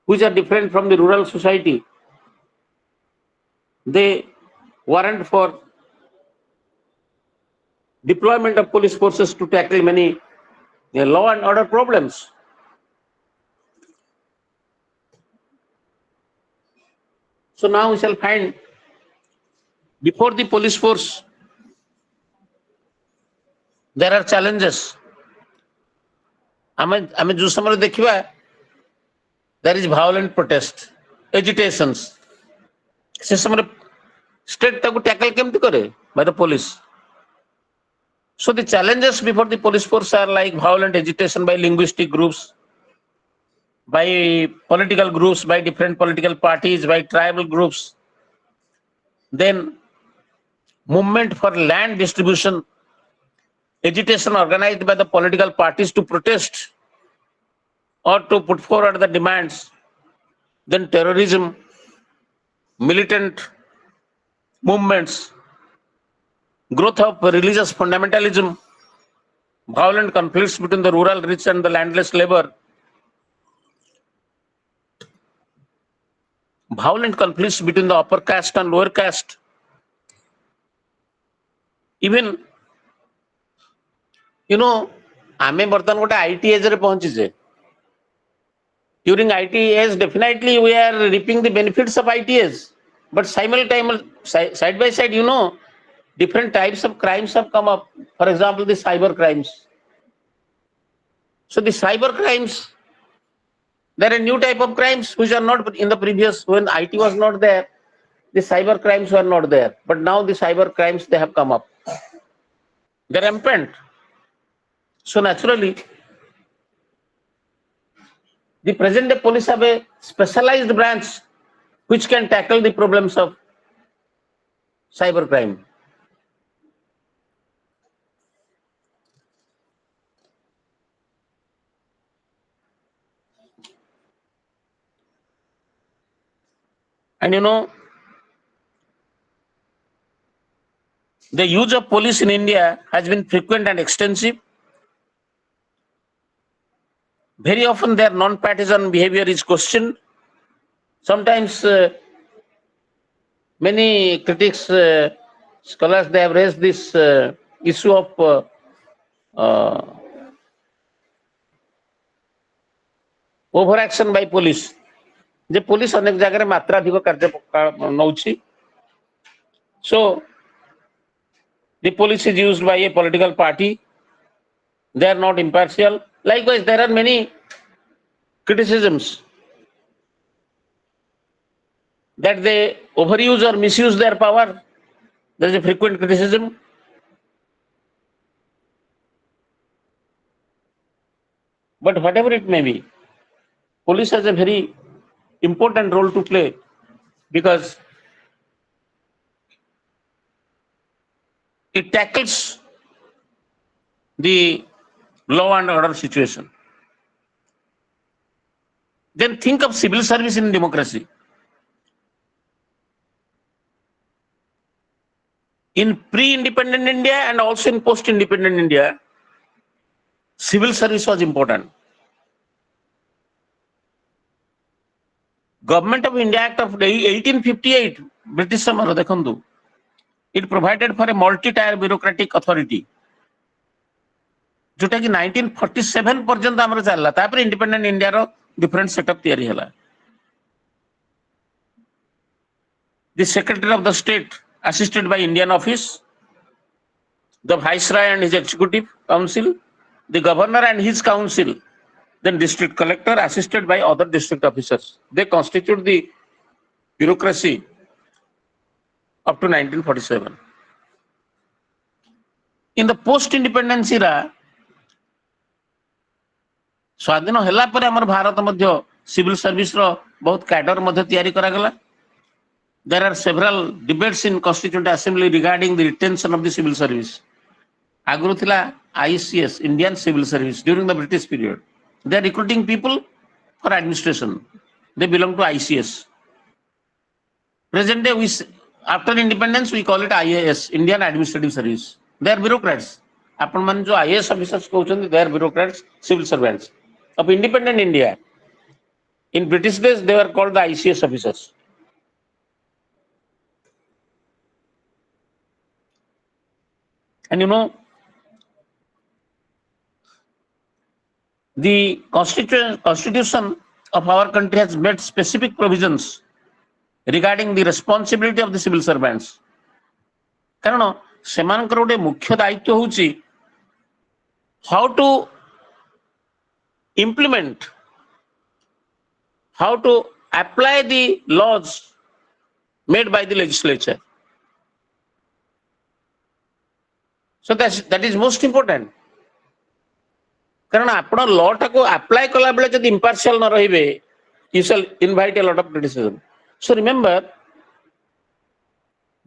which are different from the rural society, they warrant for deployment of police forces to tackle many law and order problems. So now we shall find before the police force, there are challenges. ଆମେ जो समय देखिबा, there is violent protest, agitations. से समय state ताको tackle केमति करे by the police. So the challenges before the police force are like violent agitation by linguistic groups, by political groups, by different political parties, by tribal groups. Then movement for land distribution, agitation organized by the political parties to protest or to put forward the demands. Then terrorism, militant movements, growth of religious fundamentalism, violent conflicts between the rural rich and the landless labor, violent conflicts between the upper caste and lower caste. Even, आमे बर्तन गोटे IT age रे पहुंचीजे. During IT age, definitely we are reaping the benefits of IT age. But simultaneously, side by side, different types of crimes have come up. For example, the cyber crimes. So the cyber crimes, there are new type of crimes which are not in the previous, when IT was not there, the cyber crimes were not there. But now the cyber crimes, they have come up. They're rampant. So naturally, the present day police have a specialized branch which can tackle the problems of cyber crime. And the use of police in India has been frequent and extensive. Very often their non-partisan behavior is questioned. Sometimes many critics, scholars, they have raised this issue of overaction by police. The police अनेक जगह रे मात्राधिक कार्य नौछि. So the police is used by a political party. They are not impartial. Likewise, there are many criticisms that they overuse or misuse their power. There is a frequent criticism. But whatever it may be, police has a very important role to play because it tackles the law and order situation. Then think of civil service in democracy. In pre-independent India and also in post-independent India, civil service was important. Government of India Act of 1858, British samara dekhantu, it provided for a multi-tier bureaucratic authority. जोटा कि 1947 पर्यंत आमर चलला तापर independent India रो different setup तैयारी हला. The Secretary of the State assisted by Indian office, the Viceroy and his executive council, the Governor and his council, then District Collector assisted by other district officers. They constitute the bureaucracy up to 1947. In the post-independence era, स्वाधीन होला पर हमर भारत मध्य civil service रो बहुत cadre मध्य तैयारी करा गला. There are several debates in Constituent Assembly regarding the retention of the civil service. Agro thila ICS, Indian Civil Service, during the British period. They are recruiting people for administration. They belong to ICS. Present day, after independence, we call it IAS, Indian Administrative Service. They are bureaucrats. Apan man jo IAS officers कहउछन्ति, they are bureaucrats, civil servants. Of independent India, in British days, they were called the ICS officers. And you know, the constitution of our country has made specific provisions regarding the responsibility of the civil servants. कारण सेमानकर गोटे मुख्य दायित्व होउची how to implement, how to apply the laws made by the legislature. So that is most important. कारण आपण law टाको apply कला बेले जदि इम्पार्शियल न रहिबे, you shall invite a lot of criticism. So remember,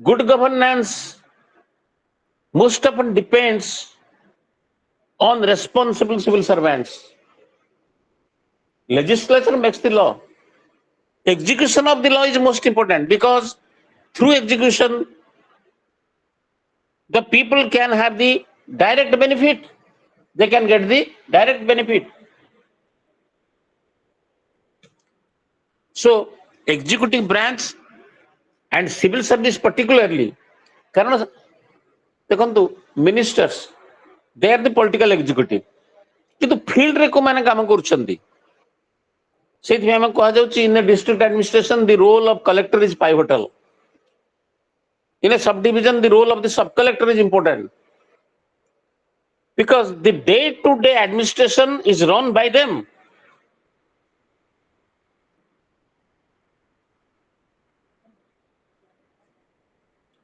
good governance most often depends on responsible civil servants. Legislature makes the law. Execution of the law is most important because through execution, the people can have the direct benefit. They can get the direct benefit. So, executive branch and civil service particularly, कारण देखंतु ministers, they are the political executive. किंतु field रे को माने काम करूछन्ती. सेथि हम कहा जाउची in a district administration the role of collector is pivotal. In a subdivision the role of the sub collector is important. Because the day-to-day administration is run by them.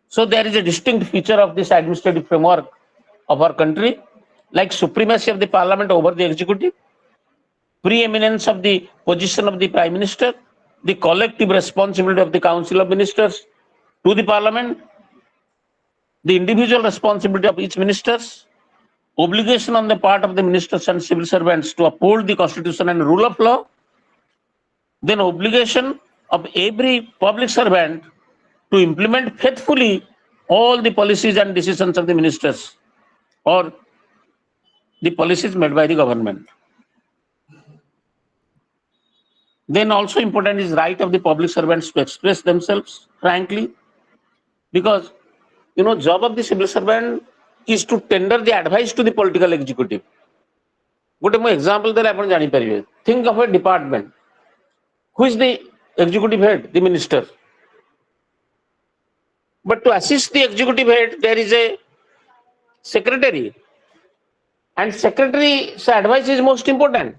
So there is a distinct feature of this administrative framework of our country, like supremacy of the parliament over the executive, preeminence of the position of the prime minister, the collective responsibility of the council of ministers to the parliament, the individual responsibility of each ministers, obligation on the part of the ministers and civil servants to uphold the constitution and rule of law, then obligation of every public servant to implement faithfully all the policies and decisions of the ministers or the policies made by the government. Then also important is right of the public servants to express themselves frankly, because you know job of the civil servant is to tender the advice to the political executive. Gote mo example dele apan jani paribe. Think of a department. Who is the executive head? The minister. But to assist the executive head, there is a secretary. And secretary's advice is most important.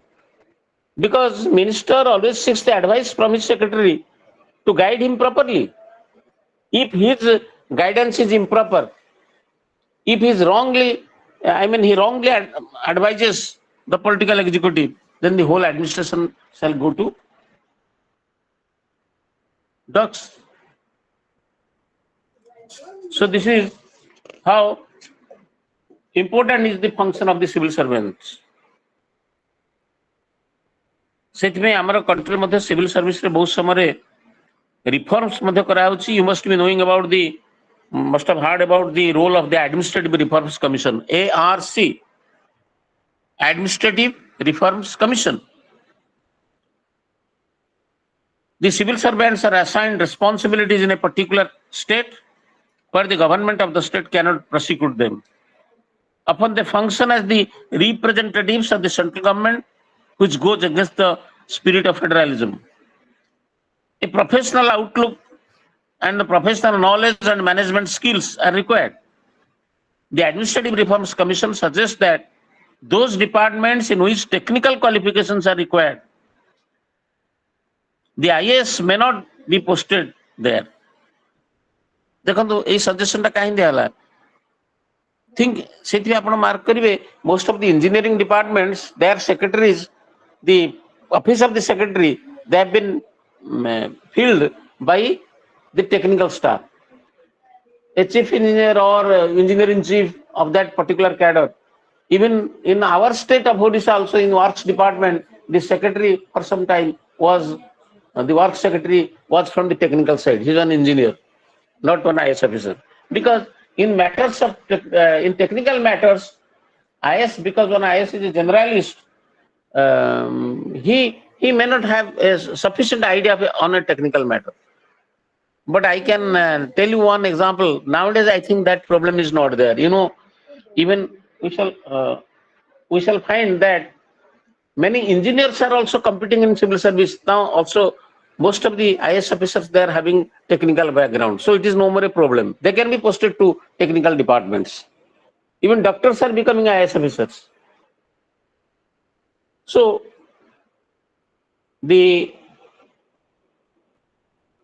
Because minister always seeks the advice from his secretary to guide him properly. If his guidance is improper, if he is wrongly, he wrongly advises the political executive, then the whole administration shall go to ducks. So this is how important is the function of the civil servants. ସେଥିପାଇଁ ଆମର country ମଧ୍ୟ civil ସର୍ଭିସରେ ବହୁତ ସମୟରେ reforms ମଧ୍ୟ କରାଯାଉଛି. You must be knowing about the, must have heard about the role of the Administrative Reforms Commission, ARC, Administrative Reforms Commission. The civil servants are assigned responsibilities in a particular state where the government of the state cannot prosecute them. Often they function as the representatives of the central government, which goes against the spirit of federalism. A professional outlook and the professional knowledge and management skills are required. The Administrative Reforms Commission suggests that those departments in which technical qualifications are required, the IAS may not be posted there. देखो ये suggestion कहीं दिया think से आप mark करेंगे most of the engineering departments there secretaries the office of the secretary they have been filled by the technical staff, a chief engineer or engineer in chief of that particular cadre. Even in our state of Odisha, also in works department, the secretary for some time was the work secretary was from the technical side. He is an engineer, not an IS officer. Because in matters of in technical matters, IS, because one IS is a generalist, he may not have a sufficient idea on a technical matter. But I can tell you one example. Nowadays, I think that problem is not there. You know, even we shall find that many engineers are also competing in civil service now. Also, most of the IS officers, they are having technical background, so it is no more a problem. They can be posted to technical departments. Even doctors are becoming IS officers. So the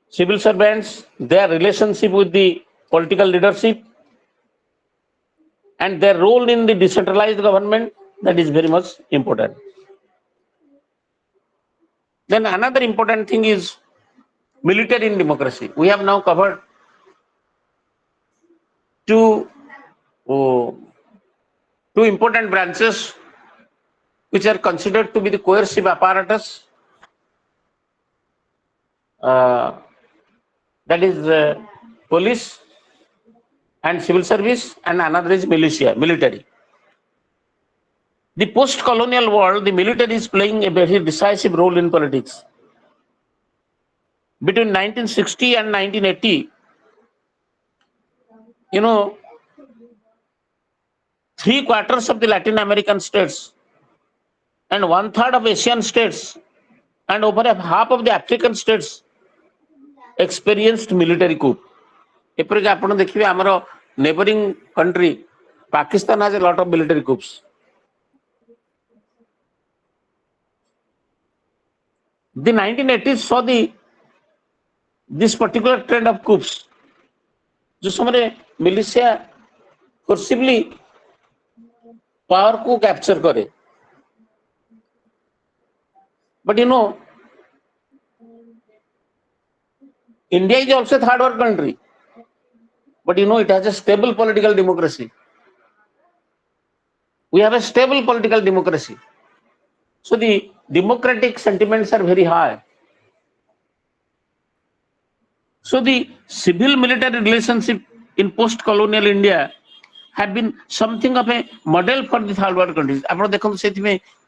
civil servants, their relationship with the political leadership and their role in the decentralized government, that is very much important. Then another important thing is military in democracy. We have now covered two important branches which are considered to be the coercive apparatus. That is police and civil service, and another is militia, military. The post-colonial world, the military is playing a very decisive role in politics. Between 1960 and 1980, you know, 3/4 of the Latin American states and 1/3 of Asian states and over half of the African states experienced military coup. एपरिक आपण देखिबे हमरो neighbouring country Pakistan has a lot of military coups. The 1980s saw this particular trend of coups. जो समय militia forcibly power को capture करे. But you know, India is also a third world country. But you know, it has a stable political democracy. We have a stable political democracy. So the democratic sentiments are very high. So the civil military relationship in post-colonial India had been something of a model for the third world countries.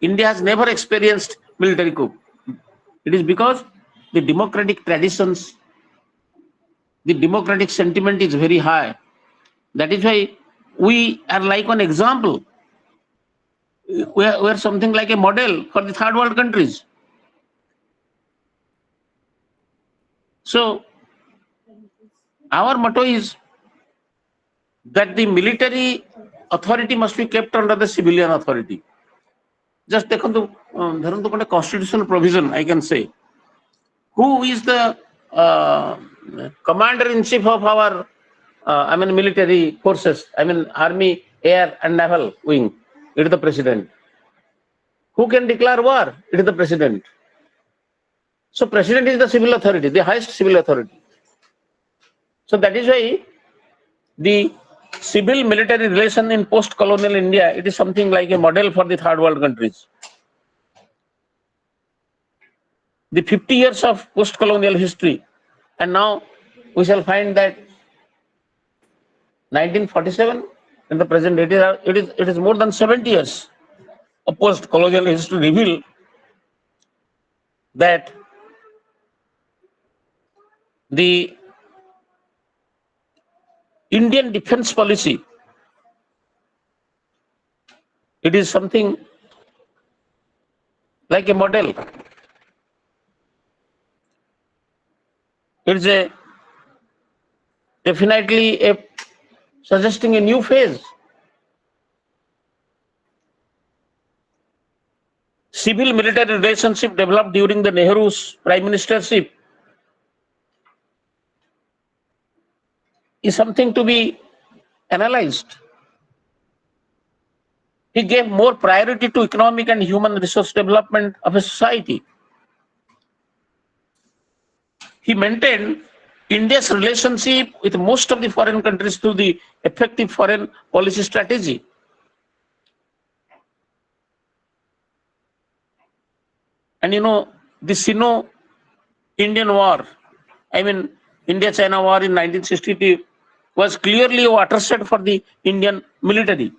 India has never experienced military coup. It is because the democratic traditions, the democratic sentiment is very high. That is why we are like an example. We are something like a model for the third world countries. So our motto is that the military authority must be kept under the civilian authority. Just take on the constitutional provision, I can say. Who is the commander-in-chief of our military forces? Army, air and naval wing. It is the president. Who can declare war? It is the president. So president is the civil authority, the highest civil authority. So that is why the civil military relation in post-colonial India, it is something like a model for the third world countries. The 50 years of post-colonial history, and now we shall find that 1947 in the present it is more than 70 years of post-colonial history reveal that the Indian defense policy, it is something like a model. It is definitely suggesting a new phase. Civil military relationship developed during the Nehru's prime ministership is something to be analyzed. He gave more priority to economic and human resource development of a society. He maintained India's relationship with most of the foreign countries through the effective foreign policy strategy. And the Sino-Indian War, I mean India-China War in 1962 was clearly a watershed for the Indian military.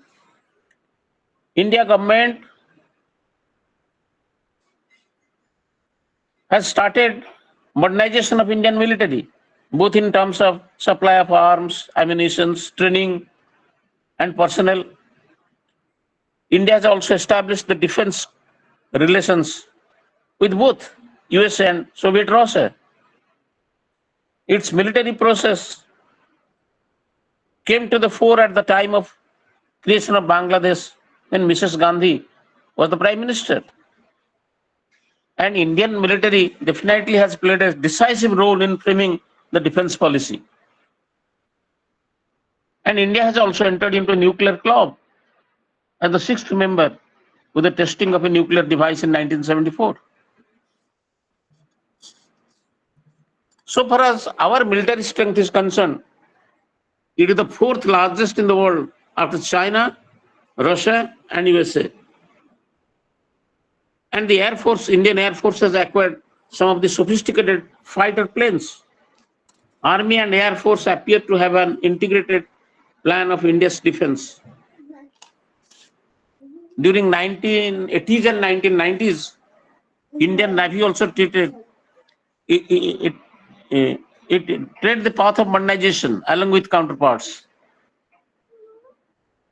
India government has started modernization of Indian military, both in terms of supply of arms, ammunition, training, and personnel. India has also established the defense relations with both US and Soviet Russia. Its military process came to the fore at the time of creation of Bangladesh when Mrs. Gandhi was the Prime Minister. And Indian military definitely has played a decisive role in framing the defense policy. And India has also entered into a nuclear club as the sixth member with the testing of a nuclear device in 1974. So far as our military strength is concerned, it is the fourth largest in the world after China, Russia, and USA. And the Air Force, Indian Air Force has acquired some of the sophisticated fighter planes. Army and Air Force appear to have an integrated plan of India's defense. During 1980s and 1990s, Indian Navy also treated it tread the path of modernization along with counterparts.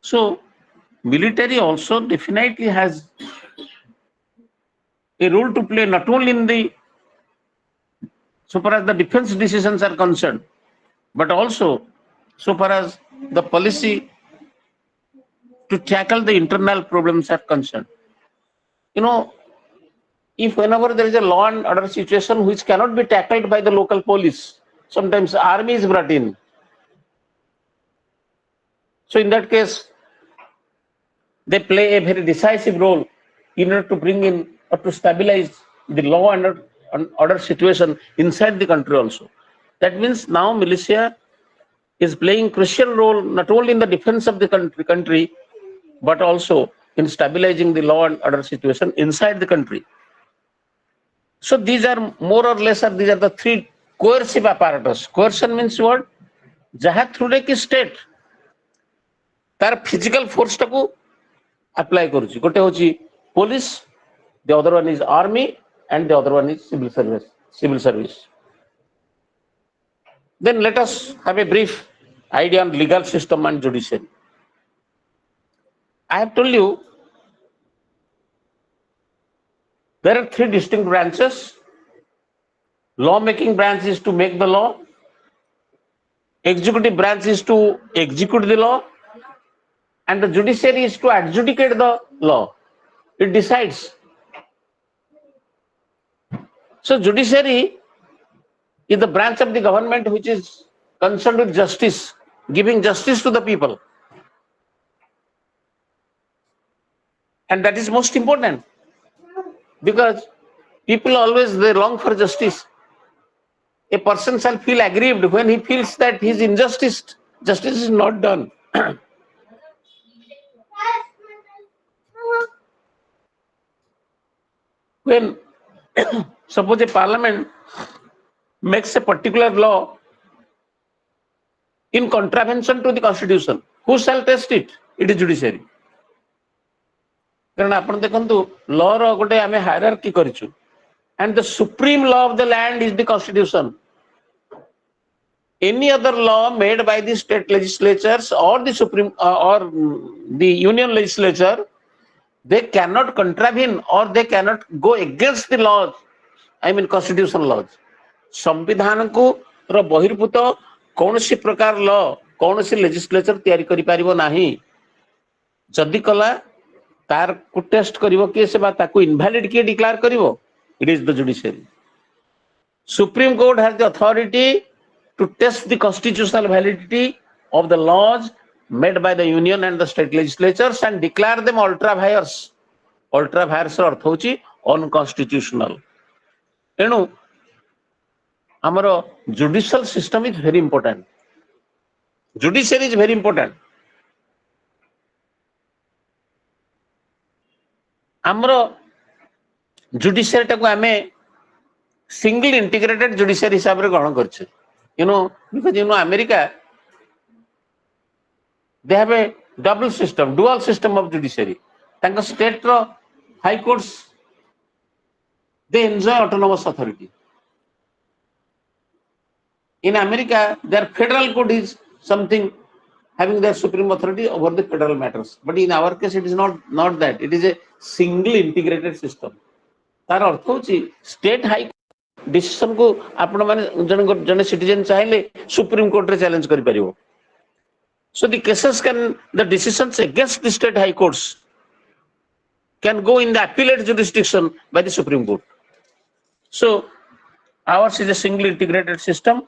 So military also definitely has a role to play, not only in the so far as the defense decisions are concerned, but also so far as the policy to tackle the internal problems are concerned. If whenever there is a law and order situation which cannot be tackled by the local police, sometimes army is brought in. So in that case, they play a very decisive role in order to bring in or to stabilize the law and order situation inside the country also. That means now militia is playing crucial role not only in the defense of the country, but also in stabilizing the law and order situation inside the country. So these are more or less, these are the three coercive apparatus. Coercion means what? Jaha through ki state tar physical force taku apply karuchi. Gote hochi police, the other one is army, and the other one is civil service. Then let us have a brief idea on legal system and judiciary. I have told you there are three distinct branches. Law-making branch is to make the law. Executive branch is to execute the law. And the judiciary is to adjudicate the law. It decides. So judiciary is the branch of the government which is concerned with justice, giving justice to the people. And that is most important. because people always they long for justice. A person shall feel aggrieved when he feels that he is injustice. Justice is not done. When suppose a parliament makes a particular law in contravention to the constitution, who shall test it? It is judiciary. କାରଣ ଆପଣ ଦେଖନ୍ତୁ law ର ଗୋଟେ ଆମେ hierarchy କରିଛୁ, and the supreme law of the land is the constitution. Any other law made by the state legislatures or the supreme or the union legislature, they cannot contravene or they cannot go against the laws, I mean constitutional laws. संविधान को रो बहिर्भूत कौनसी प्रकार law कौनसी legislature तैयारी करि पारिबो नाही. जदि कला तार को टेस्ट करिवो के से बा ताको इनवैलिड के declare करिवो. It is the judiciary. Supreme Court has the authority to test the constitutional validity of the laws made by the union and the state legislatures and declare them ultra vires. Ultra vires ର ଅର୍ଥ ହେଉଛି unconstitutional. ଏଣୁ ଆମର judicial system is very important. Judiciary is very important. ଆମର judiciary ଟାକୁ ଆମେ single integrated judiciary हिसाब रे ग्रहण करछे. Because America, they have a double system, dual system of judiciary. Thank state high courts, they enjoy autonomous authority. In America, their federal court is something having their supreme authority over the federal matters. But in our case, it is not that. It is a single integrated system. तार अर्थ होची state high decision को आपण माने जने citizen चाहिले supreme court रे challenge करि परिबो. So the cases the decisions against the state high courts can go in the appellate jurisdiction by the Supreme Court. So ours is a single integrated system,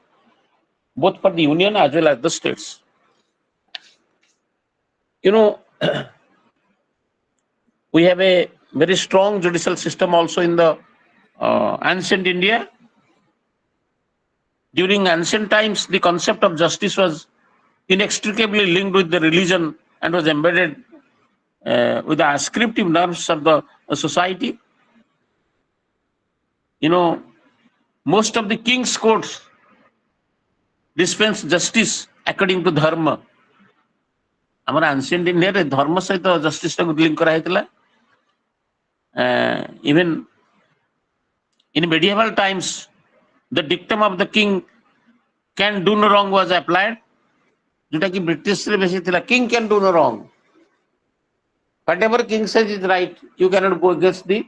both for the union as well as the states. We have a very strong judicial system also in the ancient India. During ancient times, the concept of justice was inextricably linked with the religion and was embedded with the ascriptive nerves of the society. Most of the king's courts dispense justice according to dharma. Our ancient India रे धर्म सहित justice टाको link करा हैतला. Even in medieval times, the dictum of the king can do no wrong was applied. जोटा कि British रे बेसी थिला, king can do no wrong. Whatever king says is right, you cannot go against the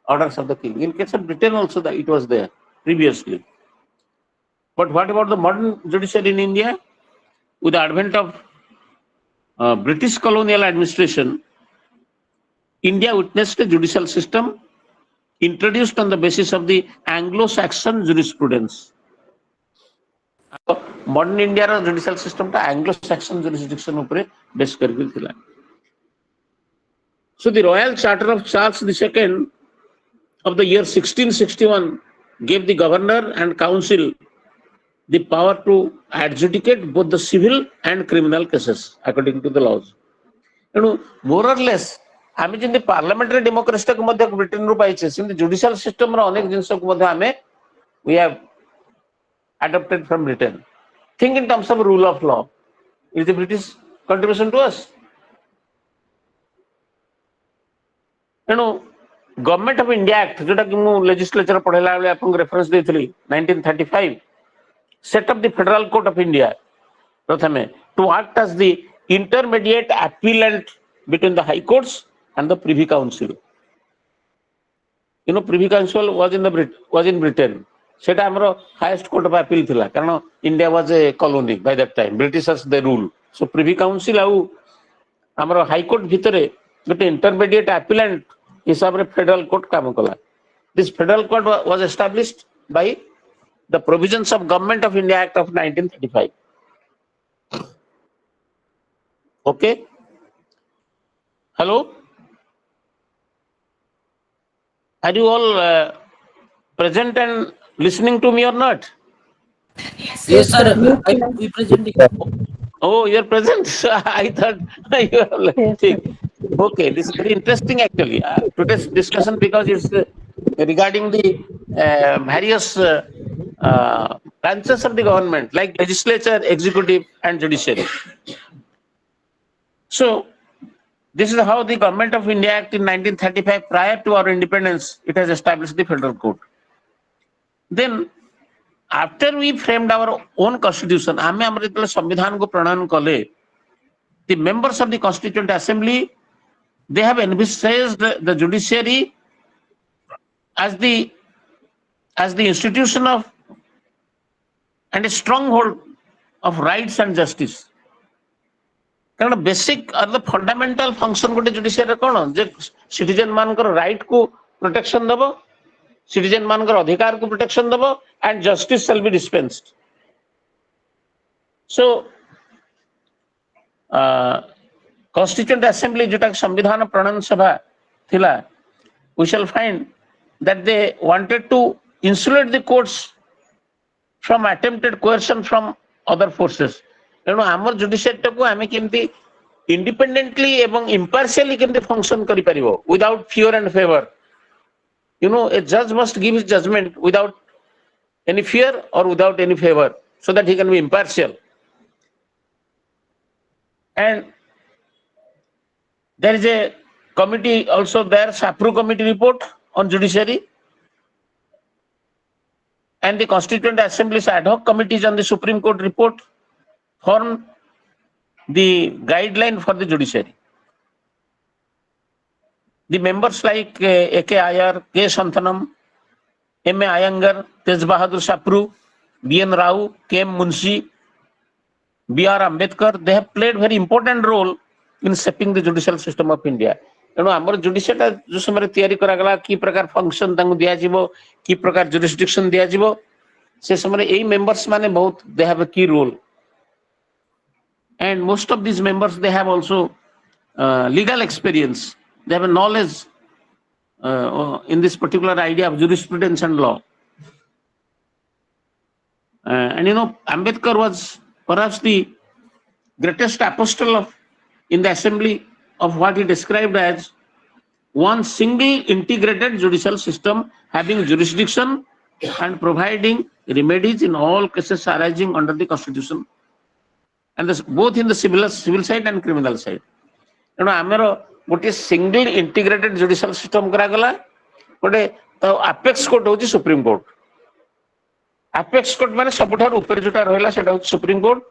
orders of the king. In case of Britain also that it was there previously. But what about the modern judiciary in India? With the advent of British colonial administration, India witnessed a judicial system introduced on the basis of the Anglo-Saxon jurisprudence. Modern India row judicial system टा Anglo-Saxon jurisdiction ऊपरे base करके थिला. So the Royal Charter of Charles II of the year 1661 gave the governor and council the power to adjudicate both the civil and criminal cases according to the laws. More or less, आमे जिंदे parliamentary democracy को मध्य Britain रो पाइछे, सिंदे judicial system रो अनेक जिंस को मध्य आमे we have adopted from Britain. Think in terms of rule of law. Is the British contribution to us? Government of India Act, जोटा कि मु legislature पढ़ेला बेले आपन reference देथली 1935, set up the Federal Court of India प्रथमे to act as the intermediate appellant between the High Courts and the Privy Council. Privy Council was in Britain. सेटा हमरो highest court of appeal थिला, कारण India was a colony by that time. Britishers they rule. So Privy Council आउ हमरो High Court भितरे गोटे intermediate appellant हिसाब रे Federal Court काम कला. This Federal Court was established by the provisions of Government of India Act of 1935. Okay. Hello. Are you all present and listening to me or not? Yes, Yes, sir. sir. We presenting. Oh, you're present. I thought you have left. Yes, sir. Take. Okay, this is very interesting actually. Today's discussion because it's regarding the various branches of the government, like legislature, executive, and judiciary. So, this is how the Government of India Act in 1935, prior to our independence, it has established the federal court. Then, after we framed our own constitution, आमे हमरे तले संविधान को प्रणयन कले, the members of the Constituent Assembly, they have envisaged the judiciary as the institution of and a stronghold of rights and justice. कारण basic or the fundamental function गोटे judiciary कोन जे सिटीजन मानकर राइट को प्रोटेक्शन दबो, citizen मानकर अधिकार को प्रोटेक्शन दबो, and justice shall be dispensed. So constituent assembly जोटा संविधान प्रणयन सभा थिला, we shall find that they wanted to insulate the courts from attempted coercion from other forces. तेणु आमर जुडिशियरी को आमे केमती इंडिपेंडेंटली एवं इम्पार्शियली केमती फंक्शन करि परिबो without fear and favour. You know, a judge must give his judgment without any fear or without any favor, so that he can be impartial. And there is a committee also there, SAPRU committee report on judiciary, and the Constituent Assembly's ad hoc committees on the Supreme Court report form the guideline for the judiciary. The members like A.K. Iyer, K. Santhanam, M.A. Iyengar, Tej Bahadur Sapru, B.N. Rao, K.M. Munshi, B.R. Ambedkar, they have played very important role in shaping the judicial system of India. तेणु आमर judiciary जो समय तैयारी करा गला की प्रकार function तांगु दिया जिवो, की प्रकार जुरिस्डिक्शन दिया जिवो, से समय एई मेंबर्स माने बहुत they have a key role. And most of these members, they have also legal experience. They have a knowledge in this particular idea of jurisprudence and law. And you know, Ambedkar was perhaps the greatest apostle of in the assembly of what he described as one single integrated judicial system having jurisdiction and providing remedies in all cases arising under the Constitution, and this, both in the civil side and criminal side. You know, आमर गोटे single integrated judicial system करा गला, गोटे तो apex court होची supreme court. Apex court माने सबठार ऊपर जोटा रहला सेटा होची सुप्रीम कोर्ट,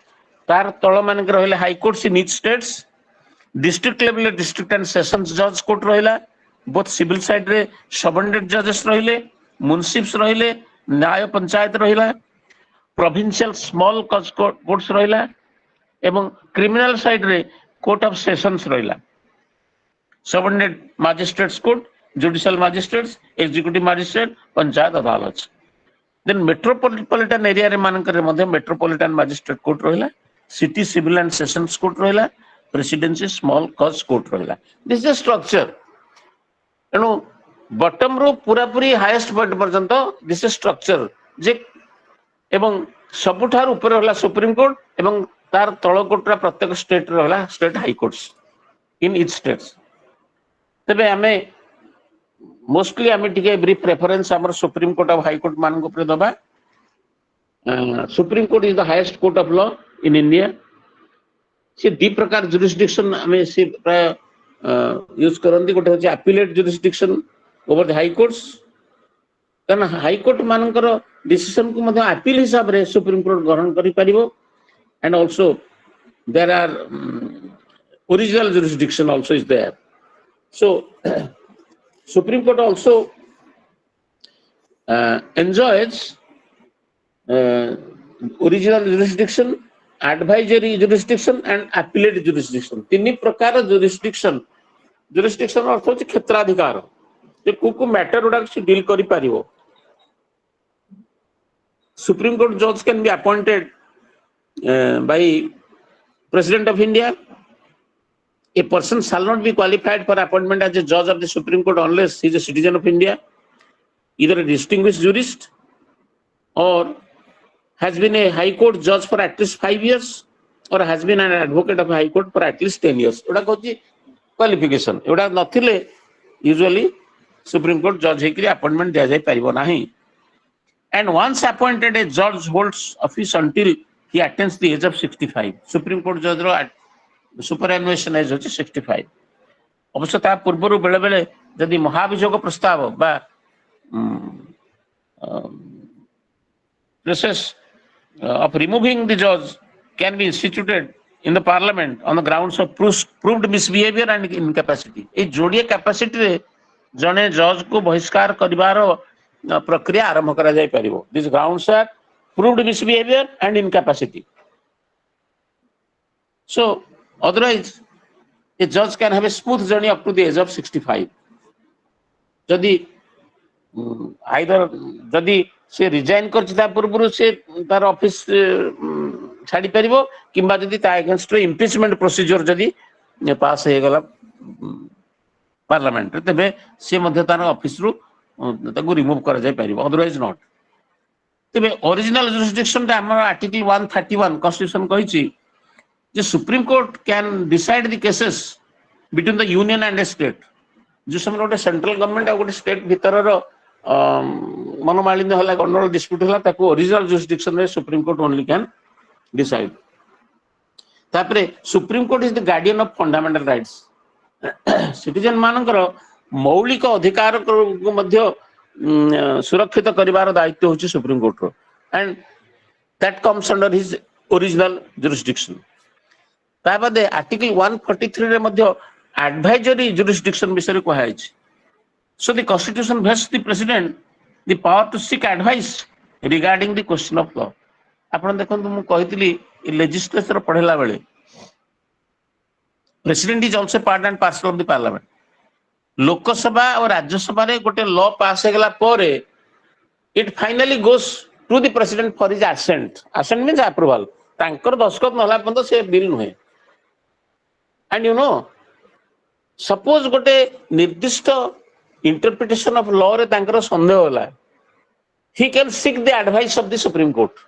तार तळ माने रहले high courts in each states, district level district and sessions जज कोर्ट रहला, बोथ सिविल साइड रे सबऑर्डिनेट जजेस रहले, मुंसिफ्स रहले, न्याय पंचायत रहला, प्रोविंशियल स्मॉल कोर्ट्स रहला, एवं क्रिमिनल साइड रे कोर्ट ऑफ सेशंस रहला. Subordinate magistrates court, judicial magistrates, executive magistrate, panchayat अदालत. देन मेट्रोपॉलिटन एरिया रे मानकर मध्ये मेट्रोपॉलिटन मैजिस्ट्रेट कोर्ट रहला, city civil and sessions court रहला, प्रेसिडेंसी स्मॉल कॉज कोर्ट रहला. This is structure. एनो बॉटम रो पूरा पूरी हाईएस्ट पॉइंट पर्यंत दिस इज स्ट्रक्चर जे एवं सबुठार ऊपर रहला सुप्रीम कोर्ट एवं तार तळ कोर्टरा प्रत्येक स्टेट रहला state high courts in each states. तबे आमे मोस्टली आमे टिके ब्रीफ प्रेफरेंस हमर supreme court of high court मान को प्रे दबा. Supreme court is the highest court of law in India. से दी प्रकार जुरिस्डिक्शन आमे से प्राय यूज करंती. गोटे होची appellate jurisdiction over the high courts, कारण हाई कोर्ट मानकर डिसीजन को मध्ये अपील हिसाब रे सुप्रीम कोर्ट ग्रहण करि परिबो. And also there are original jurisdiction also is there. So Supreme Court also enjoys original jurisdiction, advisory jurisdiction and appellate jurisdiction. तीन प्रकार jurisdiction अर्थ होची क्षेत्राधिकार जे को मैटर उडा से डील करि परिबो. Supreme Court judge can be appointed by President of India. A person shall not be qualified for appointment as a judge of the Supreme Court unless he is a citizen of India. either a distinguished jurist or has been a high court judge for at least 5 years or has been an advocate of a high court for at least 10 years. Etah कहछि qualification Etah नथिले usually supreme court जज हेकरी appointment दिया जाय परिबो नाही. And once appointed, a judge holds office until he attains the age of 65. Supreme Court judge ro superannuation age होछि 65. अवश्य ता पूर्वरु बेले बेले यदि महाभियोग प्रस्ताव बा process of removing the judge can be instituted in the parliament on the grounds of proved misbehavior and incapacity. ए जोड़िए कैपेसिटी रे जने जज को बहिष्कार करिवार प्रक्रिया आरंभ करा जाय परिबो. These grounds are proved misbehavior and incapacity. So otherwise a judge can have a smooth journey up to the age of 65. जदि either जदि से रिजाइन करता पूर्व से तार ऑफिस छाड़ी परिबो किंबा जदि ता अगेंस्ट इम्पीचमेंट प्रोसीजर जदि पास हे गला पार्लियामेंट तबे से मध्य तार ऑफिस रु ताको रिमूव करा जाय परिबो. Otherwise not. तबे ओरिजिनल जुरिसडिक्शन ता हमर आर्टिकल 131 कॉन्स्टिट्यूशन कहिछि जे supreme court can decide the cases between the union and state. जो समय गोटे सेंट्रल गवर्नमेंट आ गोटे स्टेट भीतर रो मनोमालिन्य होला गवर्नर डिस्प्यूट होला ताको ओरिजिनल जुरिसडिक्शन रे supreme court only can decide. तापरे supreme court is the guardian of fundamental rights. Citizen मानकर मौलिक अधिकार को मध्य सुरक्षित करिवार दायित्व होछि सुप्रीम कोर्ट रो and that comes under his original jurisdiction. ताबदे आर्टिकल 143 रे मध्य एडवाइजरी जुरिसडिक्शन विषय को हाइछ. So the constitution vests the president the power to seek advice regarding the question of law. आपण देखंतु मु कहितली लेजिस्लेचर पढेला बेले president is also part and parcel of the parliament. Lok Sabha और राज्यसभा रे गोटे लॉ पास हेगला परे it finally goes to the president for his assent. Assent means approval. तांकर दस्खत नला पन से बिल नहे. एंड यू नो सपोज गोटे निर्दिष्ट interpretation of law रे तांकर संदेह होला, he can seek the advice of the Supreme Court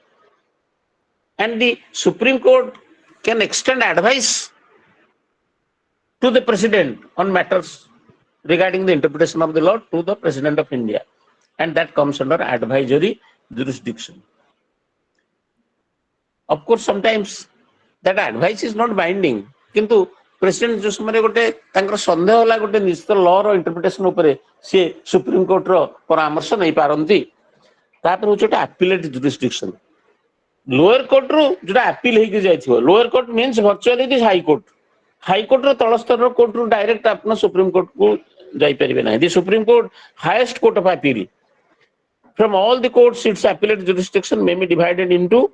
and the Supreme Court can extend advice to the president on matters regarding the interpretation of the law to the president of India, and that comes under advisory jurisdiction. Of course sometimes that advice is not binding, किंतु president जो समय गोटे तांकर संदेह होला गोटे निश्चित law रो interpretation ऊपर से सुप्रीम कोर्ट रो परामर्श नै पारंती. तापर हो छोटा अपीलेट जुरिसडिक्शन. लोअर कोर्ट रो जोटा अपील हे के जाइथिबो. Lower court means virtually this high court. High court रो तळ स्तर रो कोर्ट रो डायरेक्ट आपन सुप्रीम कोर्ट को जाई परिबे नै. The supreme court highest court of appeal. From all the courts its appellate jurisdiction may be divided into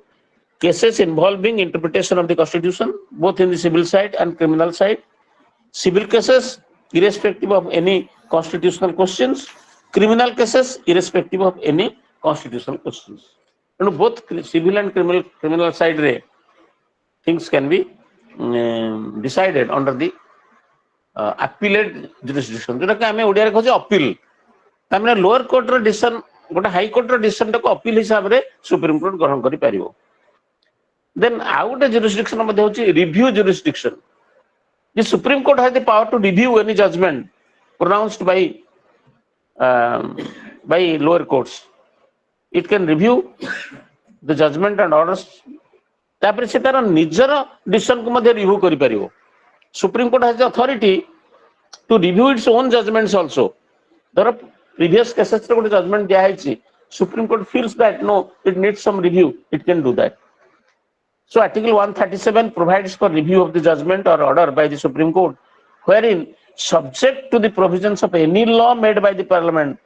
cases involving interpretation of the constitution both in the civil side and criminal side. Civil cases irrespective of any constitutional questions, criminal cases irrespective of any constitutional questions. And both civil and criminal side re things can be decided under the appellate jurisdiction. जोटा कि हमें ओडिया रे कहै appeal. तामने lower court रो decision गोटा high court रो decision को appeal हिसाब रे supreme court ग्रहण करि परिबो. Then out a jurisdiction of the review jurisdiction. The Supreme Court has the power to review any judgment pronounced by lower courts. It can review the judgment and orders. तापर से तार निजर decision को मध्ये review करि परिबो. Supreme Court has the authority to review its own judgments also. There previous cases रे गोटे judgment दिया हैछि. Supreme Court feels that no, it needs some review. It can do that. So Article 137 provides for review of the judgment or order by the Supreme Court, wherein subject to the provisions of any law made by the Parliament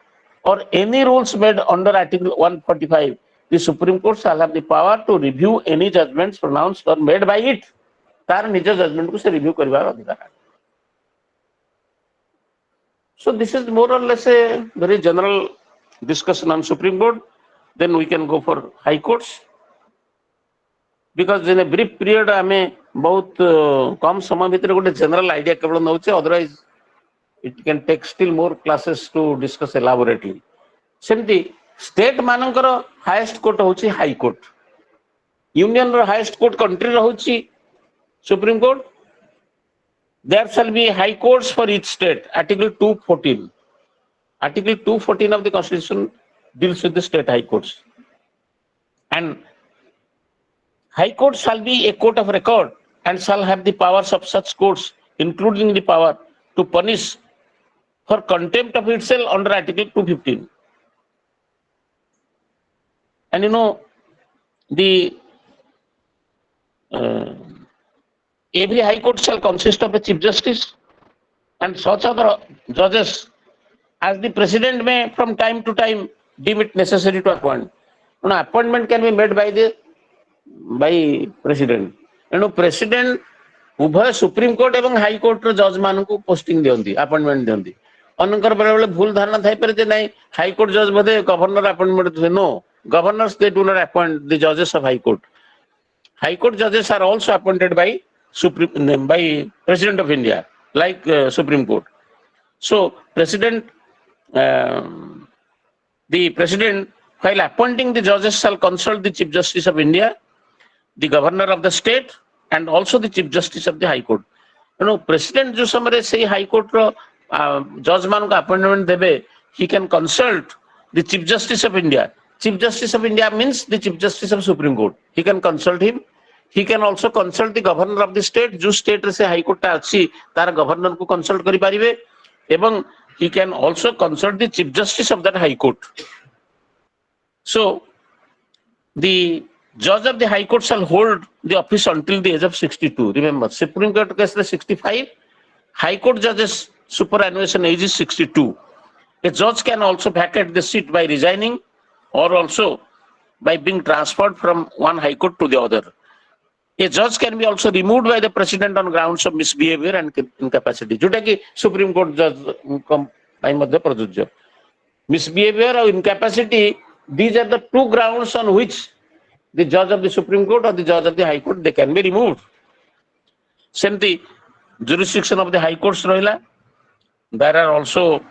or any rules made under Article 145, the Supreme Court shall have the power to review any judgments pronounced or made by it. तार निज judgment को से review करिवार अधिकार. So this is more or less a very general discussion on Supreme Court. Then we can go for High Courts. Because in a brief period हमें बहुत कम समय भीतर गोटे जनरल आइडिया केवल नउचे. Otherwise it can take still more classes to discuss elaborately. सेमती state मानकर highest court होची हाई कोर्ट यूनियन रो हाईएस्ट कोर्ट कंट्री रो होची supreme court there shall be high courts for each state article 214 of the constitution deals with the state high courts and high court shall be a court of record and shall have the powers of such courts including the power to punish for contempt of itself under article 215 and you know the every high court shall consist of a chief justice and such other judges as the president may from time to time deem it necessary to appoint. An appointment can be made by president. President उभय supreme court एवं high court रो जज मान को posting दियंती appointment दियंती अनकर बेले बेले भूल धारणा थाई पारे जे नहीं हाई कोर्ट जज बदे governor appointment no governors they do not appoint the जजेस of high court. High court judges are also appointed by President of India, like Supreme Court. So, the President, while appointing the judges, shall consult the Chief Justice of India, the Governor of the state, and also the Chief Justice of the High Court. You know, President जो समय से High Court रो judge मान को appointment देवे, he can consult the Chief Justice of India. Chief Justice of India means the Chief Justice of Supreme Court. He can consult him. He can also consult the Governor of the state. जो state से High Court टा अच्छी तार Governor को consult करी पारिबे. एवं he can also consult the Chief Justice of that High Court. So the judge of the High Court shall hold the office until the age of 62. Remember, Supreme Court case is 65. High Court judges superannuation age is 62. A judge can also vacate the seat by resigning or also by being transferred from one high court to the other. A judge can be also removed by the president on grounds of misbehavior and incapacity. जोटा कि Supreme Court judge by Madhya प्रযোज्य. Misbehavior or incapacity, these are the two grounds on which the judge of the Supreme Court or the judge of the High Court they can be removed. Same jurisdiction of the High Courts ରହିला. There are also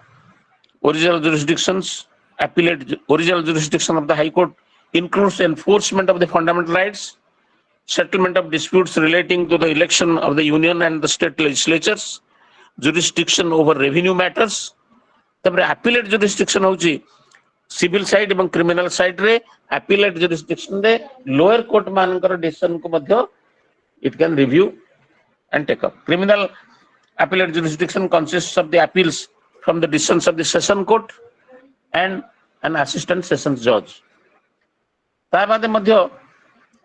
original jurisdictions. Appellate original jurisdiction of the High Court includes enforcement of the fundamental rights, settlement of disputes relating to the election of the union and the state legislatures, jurisdiction over revenue matters. तबरे appellate jurisdiction होची civil side एवं criminal side रे appellate jurisdiction रे lower court मानकर decision को मध्य it can review and take up. Criminal appellate jurisdiction consists of the appeals from the decisions of the session court and an assistant sessions judge. ता बादे मध्य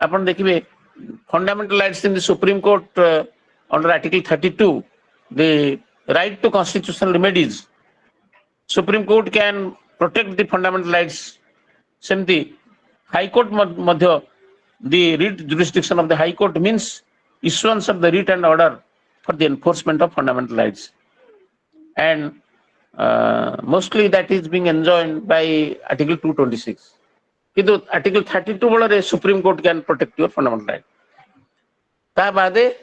अपन देखिबे fundamental rights in the Supreme Court under Article 32, the right to constitutional remedies. Supreme Court can protect the fundamental rights. Same the High Court madhya, the writ jurisdiction of the High Court means issuance of the writ and order for the enforcement of fundamental rights. And mostly that is being enjoined by Article 226. Kidu Article 32 bolare Supreme Court can protect your fundamental right. ता बादे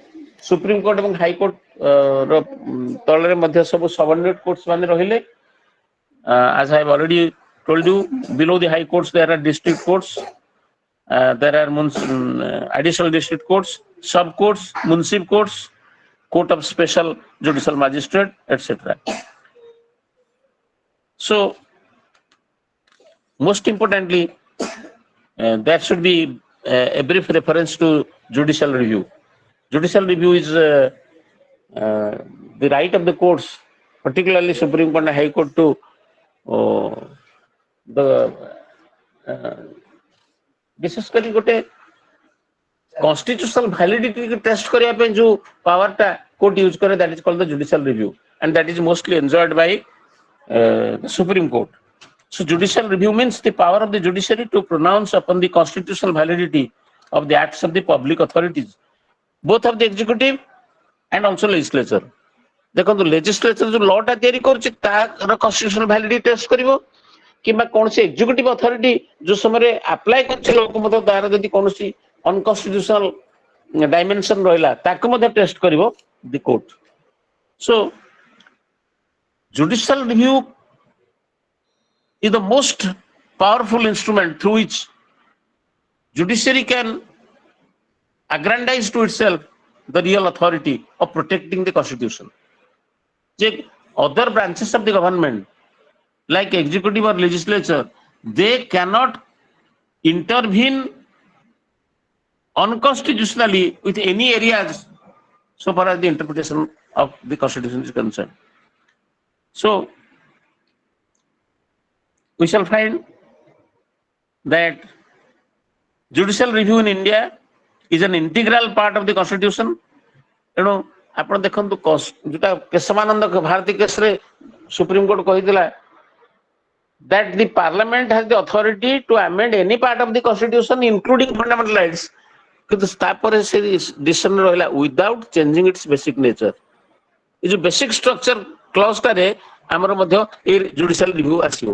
Supreme Court एवं High Court रो तलरे मध्य सब subordinate courts माने रहिले. As I have already told you, below the High Courts there are district courts, there are additional district courts, sub courts, municipal courts, court of special judicial magistrate, etc. So most importantly, there should be a brief reference to judicial review. Judicial review is the right of the courts, particularly Supreme Court and High Court, to विशेष करी गोटे constitutional validity को test करिया पे जो power टा court use करे, that is called the judicial review, and that is mostly enjoyed by the Supreme Court. So judicial review means the power of the judiciary to pronounce upon the constitutional validity of the acts of the public authorities, both of the executive and also legislature. देखो तो legislature जो law टा तैयारी करूची तार constitutional validity test करिवो किंबा कौन सी executive authority जो समरे apply करचे लोग को मतलब दारा यदि कौन सी unconstitutional dimension रहिला ताको मतलब test करिवो the court. So judicial review is the most powerful instrument through which judiciary can aggrandize to itself the real authority of protecting the constitution. Other branches of the government, like executive or legislature, they cannot intervene unconstitutionally with any areas so far as the interpretation of the constitution is concerned. So we shall find that judicial review in India is an integral part of the constitution. You know, ଆପଣ ଦେଖନ୍ତୁ ଯୋଉଟା କେଶବାନନ୍ଦ ଭାରତୀ କେସରେ supreme court କହିଥିଲା that the parliament has the authority to amend any part of the constitution including fundamental rights, କିନ୍ତୁ ତାପରେ ସେ decision ରହିଲା without changing its basic nature. ଏ ଯୋଉ ବେସିକ ଷ୍ଟ୍ରକ୍ଚର କ୍ଲଜ ଟାରେ ଆମର ମଧ୍ୟ ଏ ଜୁଡିସିଆଲ ରିଭ୍ୟୁ ଆସିବ.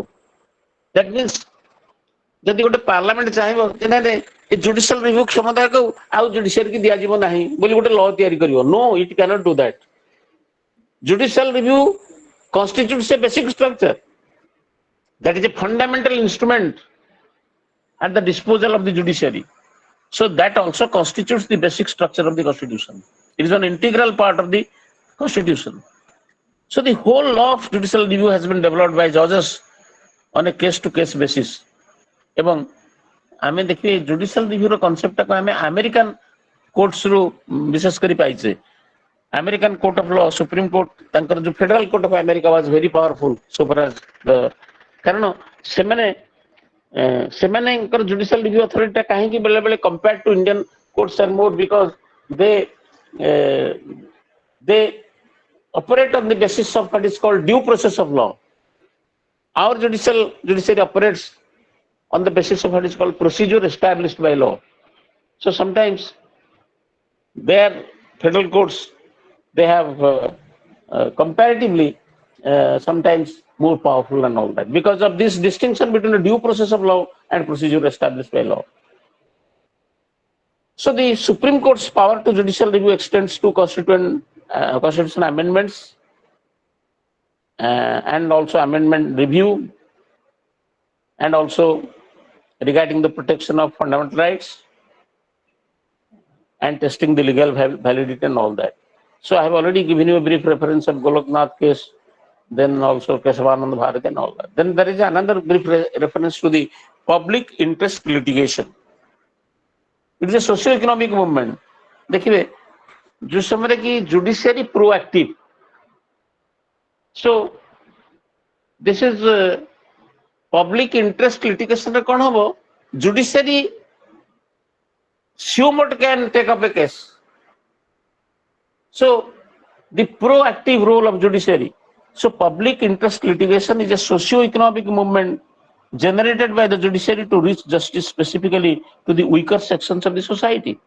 That means ଯଦି ଗୋଟେ ପାର୍ଲାମେଣ୍ଟ ଚାହିଁବ ଯେ ନାଇଁ ଏ ଜୁଡିସିଆଲ ରିଭ୍ୟୁ କ୍ଷମତାକୁ ଆଉ ଜୁଡିସିଆରୀ କି ଦିଆଯିବ ନାହିଁ ବୋଲି ଗୋଟେ ଲ ତିଆରି କରିବ. No, it cannot do that. Judicial review constitutes a basic structure. That is a fundamental instrument at the disposal of the judiciary. So that also constitutes the basic structure of the constitution. It is an integral part of the constitution. So the whole law of judicial review has been developed by judges on a case-to-case basis. ଏବଂ ଆମେ ଦେଖିବେ judicial ରିଭ୍ୟୁର କନସେପ୍ଟଟାକୁ ଆମେ American କୋର୍ଟସରୁ ବିଶେଷ କରି ପାଇଛେ. American court of law supreme court ତାଙ୍କର ଯୋଉ federal court of America was very powerful so far as କାରଣ ସେମାନଙ୍କର ଜୁଡିସିଆଲ ରିଭ୍ୟୁ ଅଥରିଟିଟା କାହିଁକି ବେଳେ ବେଳେ କମ୍ପେୟାର୍ଡ ଟୁ ଇଣ୍ଡିଆନ କୋର୍ଟସ ଆର୍ ମୋର because they operate on the basis of what is called due process of law. Our judiciary operates on the basis of what is called procedure established by law. So sometimes their federal courts, they have comparatively sometimes more powerful and all that because of this distinction between the due process of law and procedure established by law. So the Supreme Court's power to judicial review extends to constitutional amendments and also amendment review and also regarding the protection of fundamental rights and testing the legal validity and all that. So I have already given you a brief reference of Goloknath case, then also Kesavanand Bharat and all that. Then there is another brief reference to the public interest litigation. It is a socio-economic movement. देखिए जो समय की judiciary proactive. So this is public interest litigation रे कौन होगा? Judiciary summot can take up a case. So the proactive role of judiciary. So public interest litigation is a socio-economic movement generated by the judiciary to reach justice specifically to the weaker sections of the society.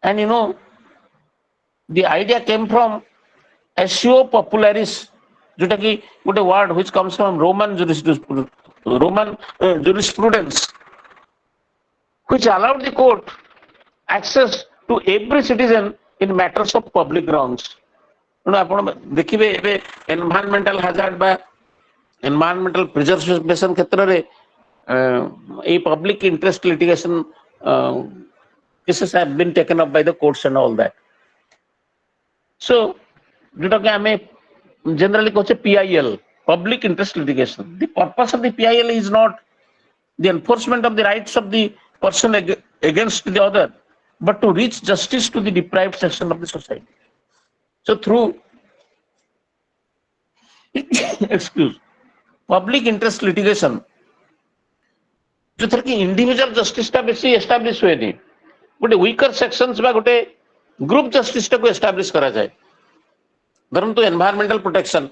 And you know, the idea came from essio popularis, जोटा कि गोटे word which comes from Roman jurisprudence, which allowed the court access to every citizen in matters of public grounds. ଆପଣ ଦେଖିବେ ଏବେ environmental hazard ବା environmental preservation କ୍ଷେତ୍ରରେ a public interest litigation cases have been taken up by the courts and all that. So जोटा कि हमें generally कहते PIL, public interest litigation. The purpose of the PIL is not the enforcement of the rights of the person against the other, but to reach justice to the deprived section of the society. So through public interest litigation, जो थर की individual justice टा बेसी establish हुए नहीं, गोटे weaker sections बा गोटे group justice टा को establish करा जाए. धरम तो environmental protection,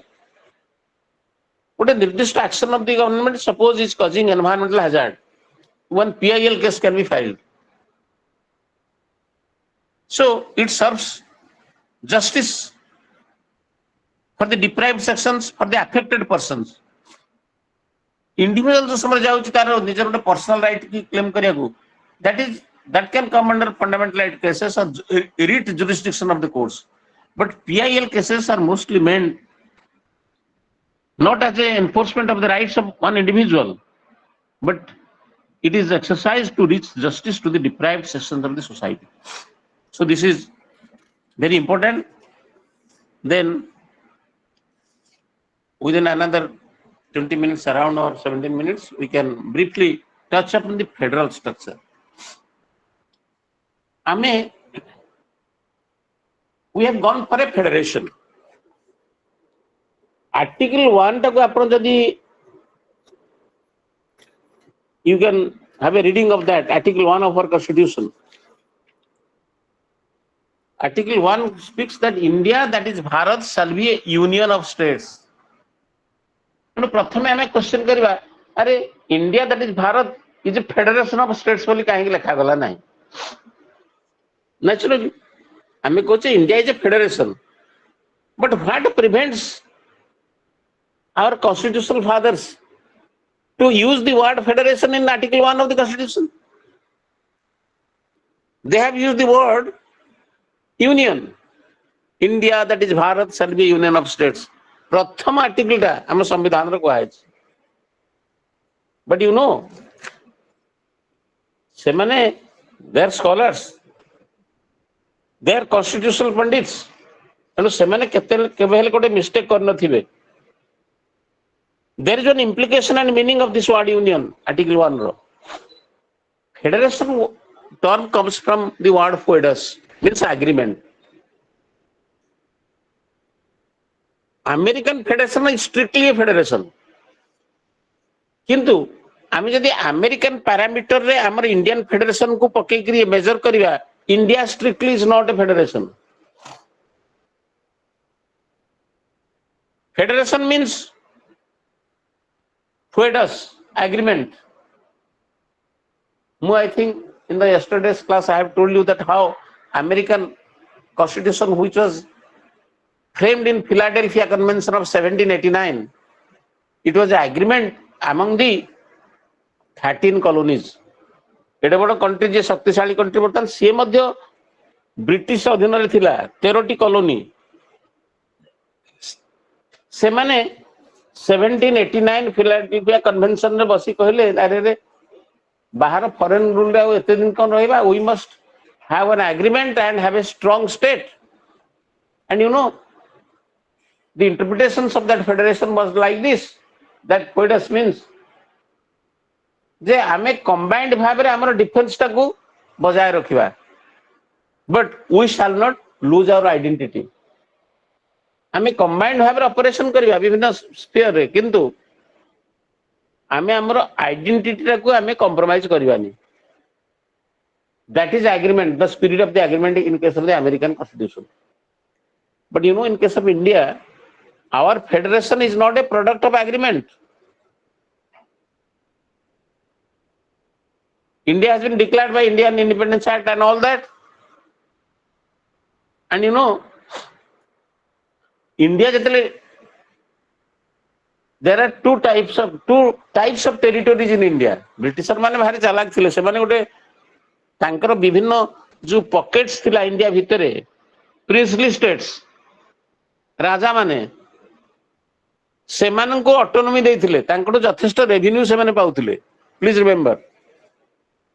गोटे निर्दिष्ट action of the government suppose is causing environmental hazard, one PIL case can be filed. So it serves justice for the deprived sections, for the affected persons. Individual जो समझ जाओ तार निजर गोटे पर्सनल राइट की claim करियागु, that can come under fundamental right cases or writ jurisdiction of the courts. But PIL cases are mostly meant not as an enforcement of the rights of one individual, but it is exercised to reach justice to the deprived sections of the society. So this is very important. Then within another 20 minutes around or 17 minutes, we can briefly touch upon the federal structure. We have gone for a federation. Article 1 taku apan jodi you can have a reading of that, Article 1 of our Constitution. Article 1 speaks that India, that is Bharat, shall be a union of states. प्रथमे आमे question करबा, अरे India that is Bharat is a federation of states बोली काहे लिखा गला नाही? Naturally आमे कहचे India is a federation, but what prevents our constitutional fathers to use the word federation in Article 1 of the Constitution? They have used the word union. India, that is Bharat, shall be a union of states. प्रथम article टा हम संविधान रे कहै छै. But you know, से माने they are scholars, they are constitutional pundits, एनो से माने केते केबे हेले कोटे मिस्टेक कर नथिबे. There is an implication and meaning of this word union, Article 1 ro. Federation term comes from the word foedus, means agreement. American federation is strictly a federation. किंतु आमे जदि अमेरिकन पैरामीटर रे हमर इंडियन फेडरेशन को पके करी measure करिवा, India strictly is not a federation. Federation means foedus, agreement. I think in the yesterday's class I have told you that how American Constitution, which was framed in Philadelphia Convention of 1789, it was an agreement among the 13 colonies. एडे बड़ country जे शक्तिशाली country बर्तन सी मध्य British अधीन रे थिला 13टी colony. से माने 1789 Philadelphia convention रे बसी कहले अरे रे बाहर फॉरेन रूल रे एते दिन कोन रहबा, we must have an agreement and have a strong state. And you know the interpretations of that federation was like this, that foedus means जे आमे कंबाइंड भाव रे हमर डिफेंस टा को बजाय रखिबा, but we shall not lose our identity. आमे कंबाइंड भाव रे ऑपरेशन करबा विभिन्न स्फीयर रे, किंतु आमे हमर आइडेंटिटी टा को आमे कॉम्प्रोमाइज करबानी. That is agreement, the spirit of the agreement in case of the American constitution. But you know in case of India our federation is not a product of agreement. India has been declared by Indian Independence Act and all that. And you know, India, there are two types of territories in India. Britisher माने भारी चालाक थिले, से माने गोटे तांकर विभिन्न जो पॉकेट्स थिला इंडिया भितरे, प्रिंसली स्टेट्स, राजा माने से मानन को ऑटोनॉमी देथिले, तांकर जथेष्ट रेवेन्यू से माने पाउथिले. Please remember.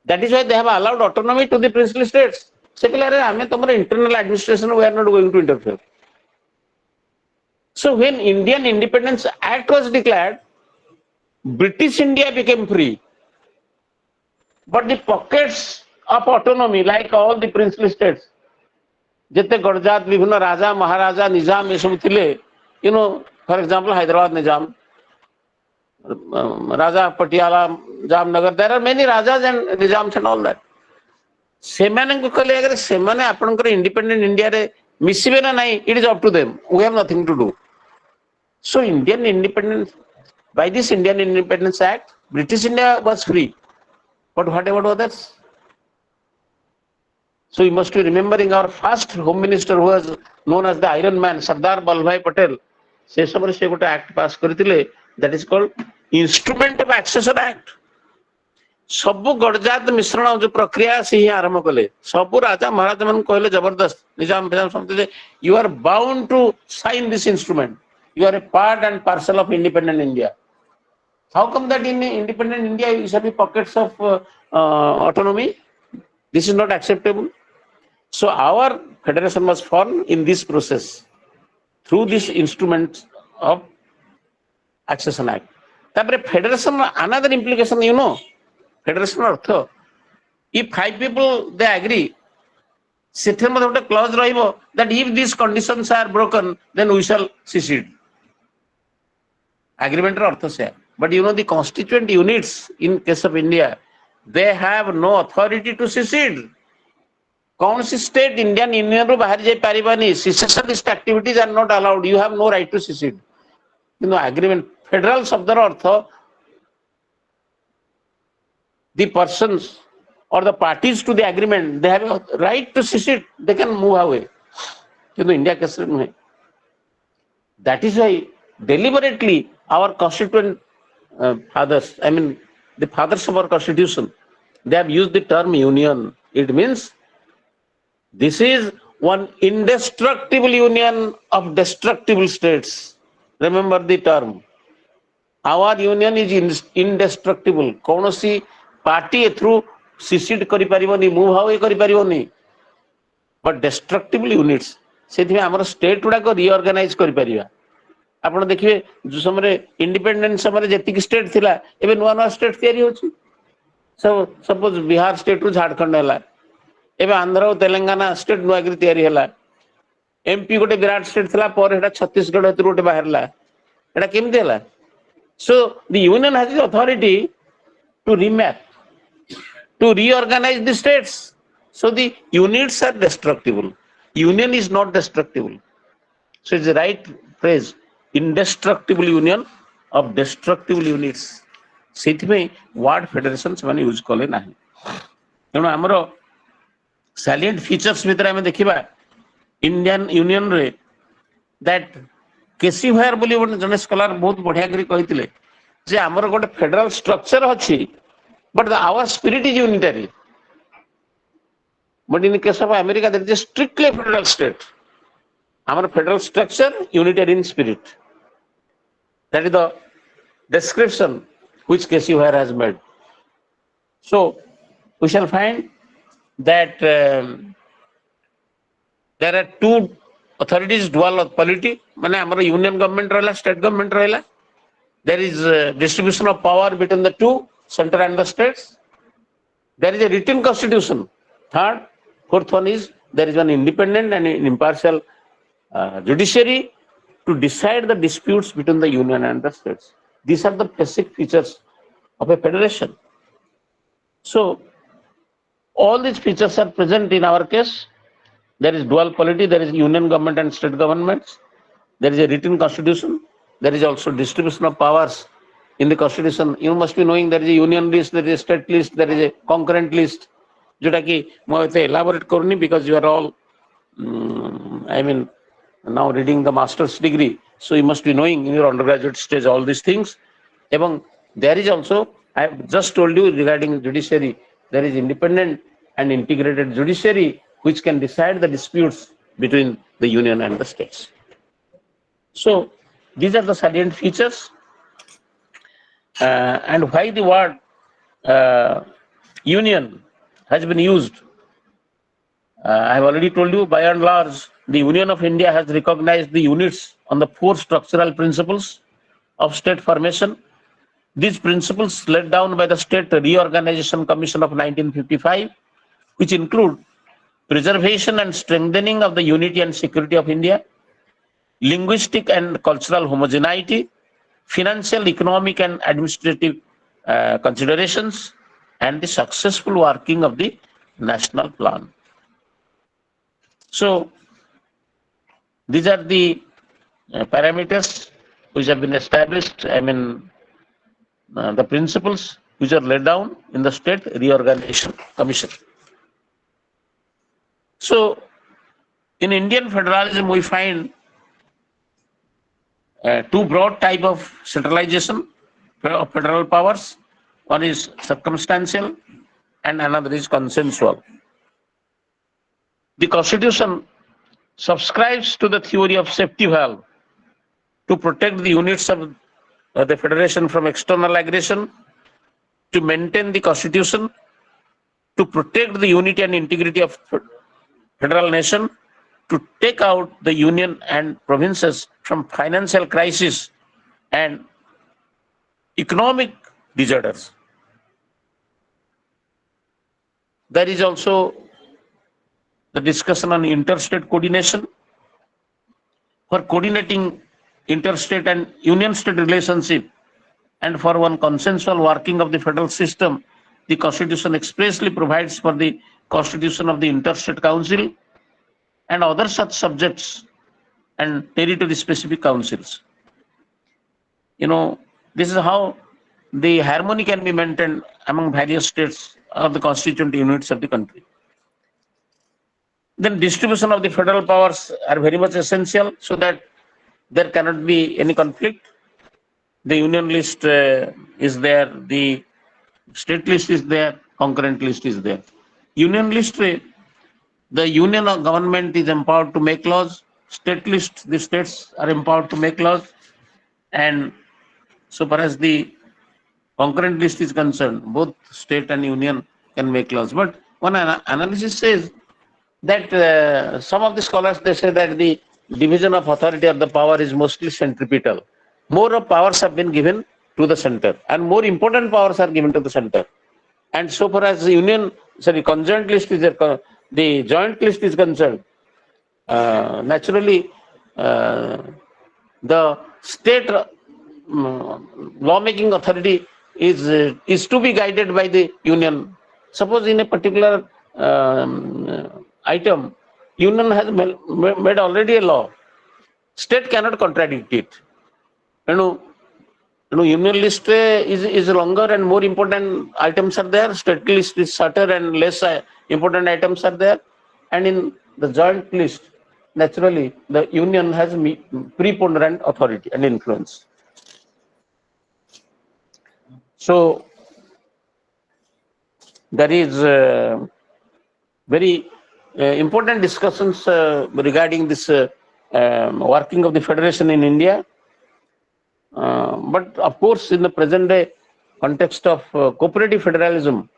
That is why they have allowed autonomy to the princely states. Secularly, I mean, tomorrow internal administration, we are not going to interfere. So when Indian Independence Act was declared, British India became free. But the pockets of autonomy, like all the princely states, jete Gurjat, Vibhina Raja, Maharaja, Nizam, esam thile, you know, for example, Hyderabad Nizam, Raja Patiala, Jamnagar, there are many Rajas and Nizams and all that. सेमाने को कहले अगर सेमाने आपनकर independent India रे मिसिबे ना नहीं, it is up to them. We have nothing to do. So Indian independence, by this Indian Independence Act, British India was free. But what about others? So you must be remembering our first Home Minister, who was known as the Iron Man, Sardar Vallabhbhai Patel. से समय से गोटे act पास करथिले, that is called Instrument of Accession Act. सबु गडजात मिश्रण जो प्रक्रिया से ही आरंभ कले, सबु राजा महाराजा मन कहले जबरदस्त निजाम निजाम समझे, you are bound to sign this instrument. You are a part and parcel of independent India. How come that in independent India you shall be pockets of autonomy? This is not acceptable. So our federation was formed in this process through this instrument of Accession Act. Tapre federation another implication, you know, federation artha. If 5 people they agree, ସେଥିରେ ମଧ୍ୟ ଗୋଟେ clause ରହିବ that if these conditions are broken, then we shall secede. Agreement artha se. But you know the constituent units in case of India, they have no authority to secede. कौन सी state Indian union रू बाहर जाई परिबानी, secessionist activities are not allowed, you have no right to secede. You know, agreement federal शब्दर earth the persons or the parties to the agreement, they have a right to secede, they can move away. You know, India case नुहे. That is why deliberately our constituent fathers, I mean the fathers of our constitution, they have used the term union. It means this is one indestructible union of destructible states. Remember the term. Our union is indestructible. कौनसी party through secede करी परिबनी, move away करी परिबनी. But destructible units. सेथिमे हमर state गुडा को reorganize करी परिबा. आपण देखिबे जो समय independence समय जेतिक स्टेट थिला, एबे नुवा नुवा स्टेट तयारी होची. So suppose बिहार स्टेट रु झारखंड हला. एबे आंध्र और तेलंगाना स्टेट नुआगिरी तयारी हला. एमपी गोटे विराट स्टेट थिला, पर हेटा छत्तीसगढ़ हेतु गोटे बाहरला. एटा केमते हला? So the union has the authority to remap, to reorganize the states. So the units are destructible. Union is not destructible. So it's the right phrase. Indestructible union of destructible units. सेथिमे word federation से use कले नाही. तेणु हमरो salient features भितर आमे देखिबा Indian union रे that KC wire बोली जने स्कॉलर बहुत बढ़िया करी कहितले जे हमर गोटे फेडरल स्ट्रक्चर अछि, but our spirit is unitary. But in the case of America, there is a strictly federal state. Our federal structure, unitarian spirit. That is the description which Casey Ware has made. So we shall find that there are two authorities, dual polity. Mane our union government rahla, state government rahla. There is distribution of power between the two, center and the states. There is a written constitution. Third, fourth one is there is an independent and impartial judiciary to decide the disputes between the union and the states. These are the basic features of a federation. So all these features are present in our case. There is dual polity, there is union government and state governments. There is a written constitution. There is also distribution of powers in the constitution. You must be knowing there is a union list, there is a state list, there is a concurrent list. जोटा कि मैं elaborate करनी because you are all I mean now reading the master's degree, so you must be knowing in your undergraduate stage all these things. Even there is also, I have just told you regarding judiciary, there is independent and integrated judiciary which can decide the disputes between the union and the states. So these are the salient features, and why the word union has been used. I have already told you, by and large, the Union of India has recognized the units on the 4 structural principles of state formation. These principles laid down by the State Reorganization Commission of 1955, which include preservation and strengthening of the unity and security of India, linguistic and cultural homogeneity, financial, economic and administrative considerations, and the successful working of the national plan. So these are the parameters which have been established, I mean the principles which are laid down in the State Reorganization Commission. So in Indian federalism we find 2 broad type of centralization of federal powers. One is circumstantial and another is consensual. The Constitution subscribes to the theory of safety valve to protect the units of the federation from external aggression, to maintain the constitution, to protect the unity and integrity of federal nation, to take out the union and provinces from financial crisis and economic disorders. There is also the discussion on interstate coordination. For coordinating interstate and union state relationship and for one consensual working of the federal system, the constitution expressly provides for the constitution of the interstate council and other such subjects and territory specific councils. This is how the harmony can be maintained among various states of the constituent units of the country. Then distribution of the federal powers are very much essential so that there cannot be any conflict. The union list is there, the state list is there, concurrent list is there. Union list, the union government is empowered to make laws. State list, the states are empowered to make laws. And so far as the concurrent list is concerned, both state and union can make laws. But one analysis says that some of the scholars, they say that the division of authority or the power is mostly centripetal. More of powers have been given to the center and more important powers are given to the center. And so far as the conjoint list is there, the joint list is concerned, naturally the state lawmaking authority is to be guided by the union. Suppose in a particular item, union has made already a law. State cannot contradict it. Union list is longer and more important items are there. State list is shorter and less important items are there. And in the joint list, naturally, the union has preponderant authority and influence. So there is very important discussions regarding this working of the federation in India. But of course, in the present day context of cooperative federalism,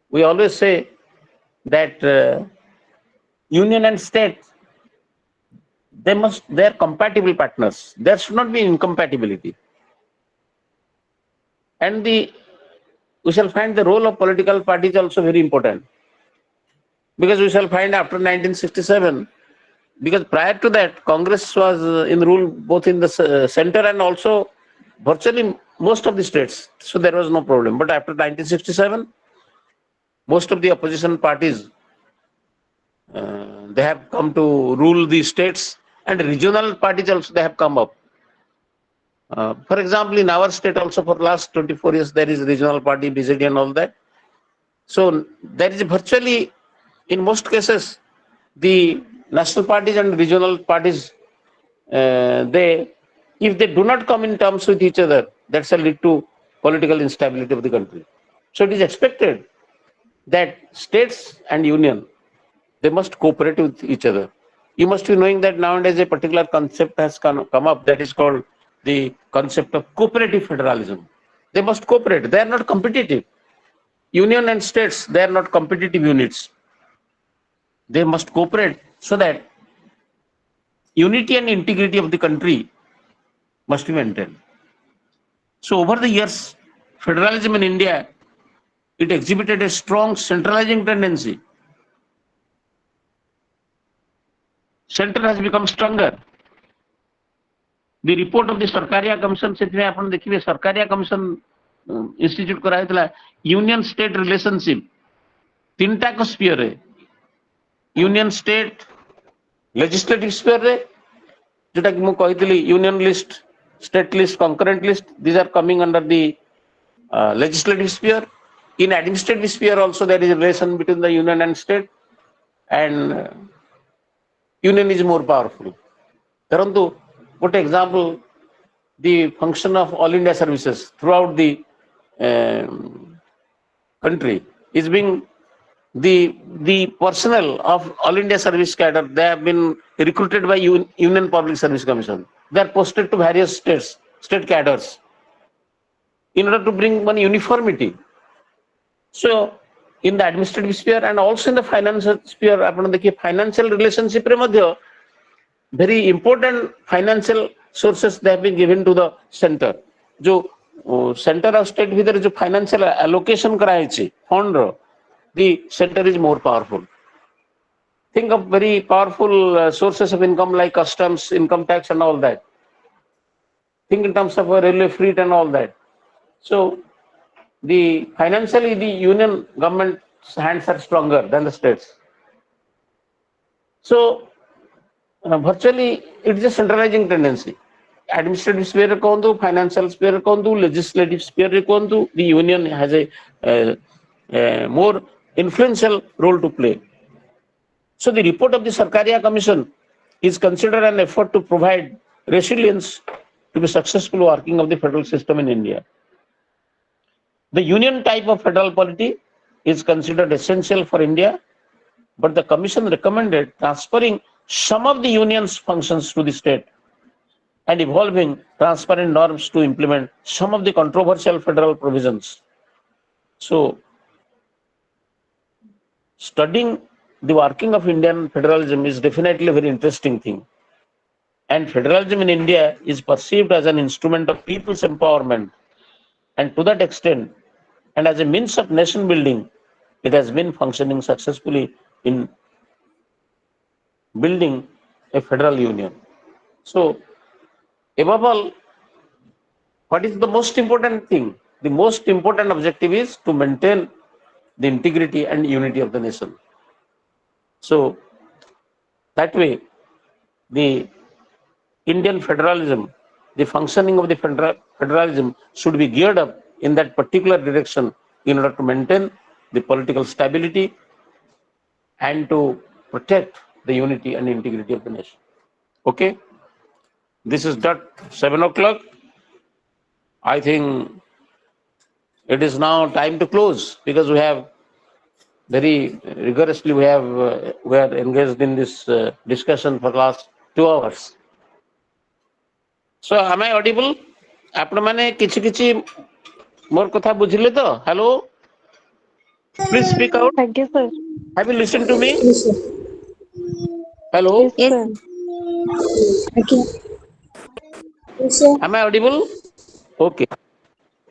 we always say that union and state, they are compatible partners. There should not be incompatibility. And we shall find the role of political parties also very important. Because we shall find after 1967, because prior to that, Congress was in rule both in the center and also virtually most of the states. So there was no problem. But after 1967, most of the opposition parties, they have come to rule the states, and regional parties also they have come up. For example, in our state also for last 24 years, there is regional party, BJD and all that. So there is virtually, in most cases, the national parties and regional parties, if they do not come in terms with each other, that shall lead to political instability of the country. So it is expected that states and union, they must cooperate with each other. You must be knowing that nowadays a particular concept has come up that is called the concept of cooperative federalism. They must cooperate. They are not competitive. Union and states, they are not competitive units. They must cooperate so that unity and integrity of the country must be maintained. So over the years, federalism in India, it exhibited a strong centralizing tendency. Center has become stronger. The report of the Sarkaria Commission, से आपण देखिए Sarkaria Commission institute करायतला union state relationship तीनटा को sphere है. Union state legislative sphere रे जोटा कि मु कहितली union list, state list, concurrent list, these are coming under the legislative sphere. In administrative sphere also there is a relation between the union and state, and union is more powerful. Parantu, what example, the function of all India services throughout the country is being the personnel of all India service cadre, they have been recruited by Union Public Service Commission. they are posted to various states, state cadres, in order to bring one uniformity. So, in the administrative sphere and also in the financial sphere, आपण देखिए financial relationship रे मध्य very important financial sources they have been given to the center. जो center और state भीतर जो financial allocation करायची fund row, the center is more powerful. Think of very powerful sources of income like customs, income tax and all that. Think in terms of railway freight and all that. So the financially the union government's hands are stronger than the states. So virtually it is a centralizing tendency. Administrative sphere कहूँ, financial sphere कहूँ, legislative sphere कहूँ, the union has a more influential role to play. So the report of the Sarkaria Commission is considered an effort to provide resilience to the successful working of the federal system in India. The union type of federal polity is considered essential for India, but the Commission recommended transferring some of the union's functions to the state and evolving transparent norms to implement some of the controversial federal provisions. So, studying the working of Indian federalism is definitely a very interesting thing. And federalism in India is perceived as an instrument of people's empowerment. And to that extent, and as a means of nation building, it has been functioning successfully in building a federal union. So, above all, what is the most important thing? The most important objective is to maintain the integrity and unity of the nation. So, that way, the Indian federalism, the functioning of the federalism should be geared up in that particular direction in order to maintain the political stability and to protect the unity and integrity of the nation. Okay? This is dot 7 o'clock. I think it is now time to close because we have very rigorously we are engaged in this discussion for the last 2 hours. So am I audible? ଆପଣ ମାନେ କିଛି କିଛି ମୋର କଥା ବୁଝିଲେ ତ? Hello? Please speak out. ଆଜ୍ଞା sir. Have you listened to me? Hello? Yes, sir. Am I audible? Okay.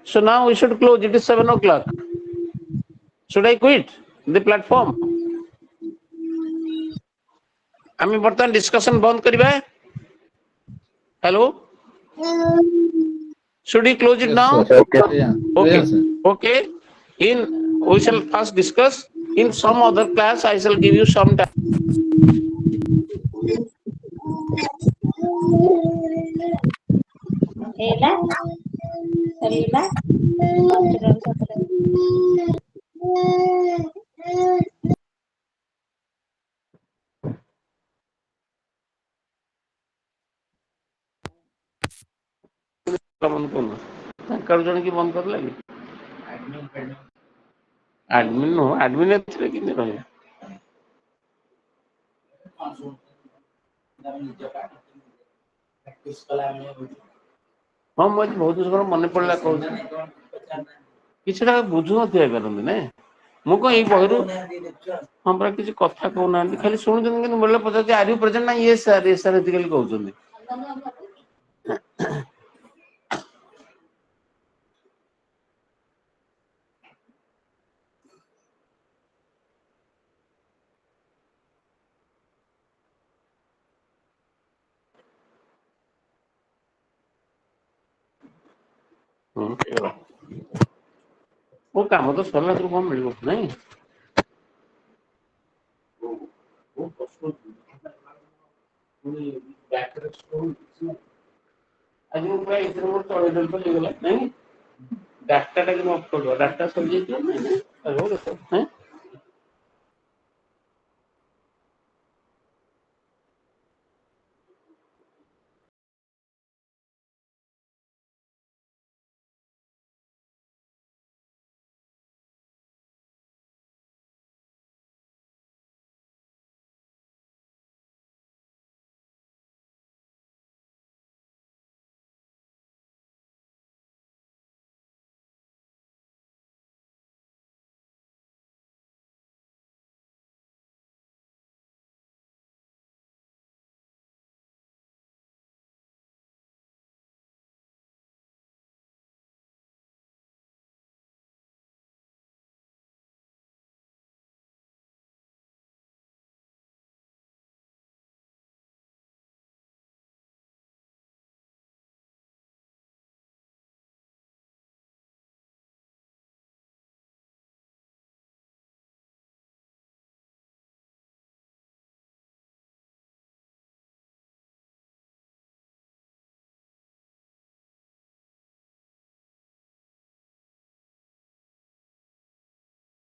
So now we should close. It is 7 o'clock. Should I quit the platform? ଆମେ ବର୍ତ୍ତମାନ discussion ବନ୍ଦ କରିବା. Hello? Should we close it now? Okay. Okay. We shall first discuss. In some other class, I shall give you some time. ତାଙ୍କର ଜଣେ କି ବନ୍ଦ କରିଲା କି? ଆଡମିନ୍ ନୁହଁ, ଆଡମିନ୍ ଏଥିରେ କେମିତି ରହିବ? ହଁ ମୁଁ ଆଜି ବହୁତ ସମୟ ମନେ ପଡିଲା କହୁଛି କିଛିଟା ବୁଝୁନଥିବା କରନ୍ତି ନା ମୁଁ କଣ ଏଇ ବହିରୁ ହଁ ପରା କିଛି କଥା କହୁନାହାନ୍ତି ଖାଲି ଶୁଣୁଛନ୍ତି କିନ୍ତୁ ବେଳେ ପଚାରୁଛି ଆର୍ ୟୁ ପ୍ରେଜେଣ୍ଟ ନା ଇଏସ୍ ସାର୍ ଏତିକି କହୁଛନ୍ତି। ମୋ କାମ ତ ସରିଲା ତୁ କଣ ମିଳିବ ନାଇଁ ଆଜି ମୁଁ ପୁରା ଏଥିରେ ମୋର ଚଳେଇ ହେଇଗଲା ନାଇଁ ଡାଟାଟା କିନ୍ତୁ ଅଫ୍ କରିଦେବା ଡାଟା ସରିଯାଇଥିବ ନାଇଁ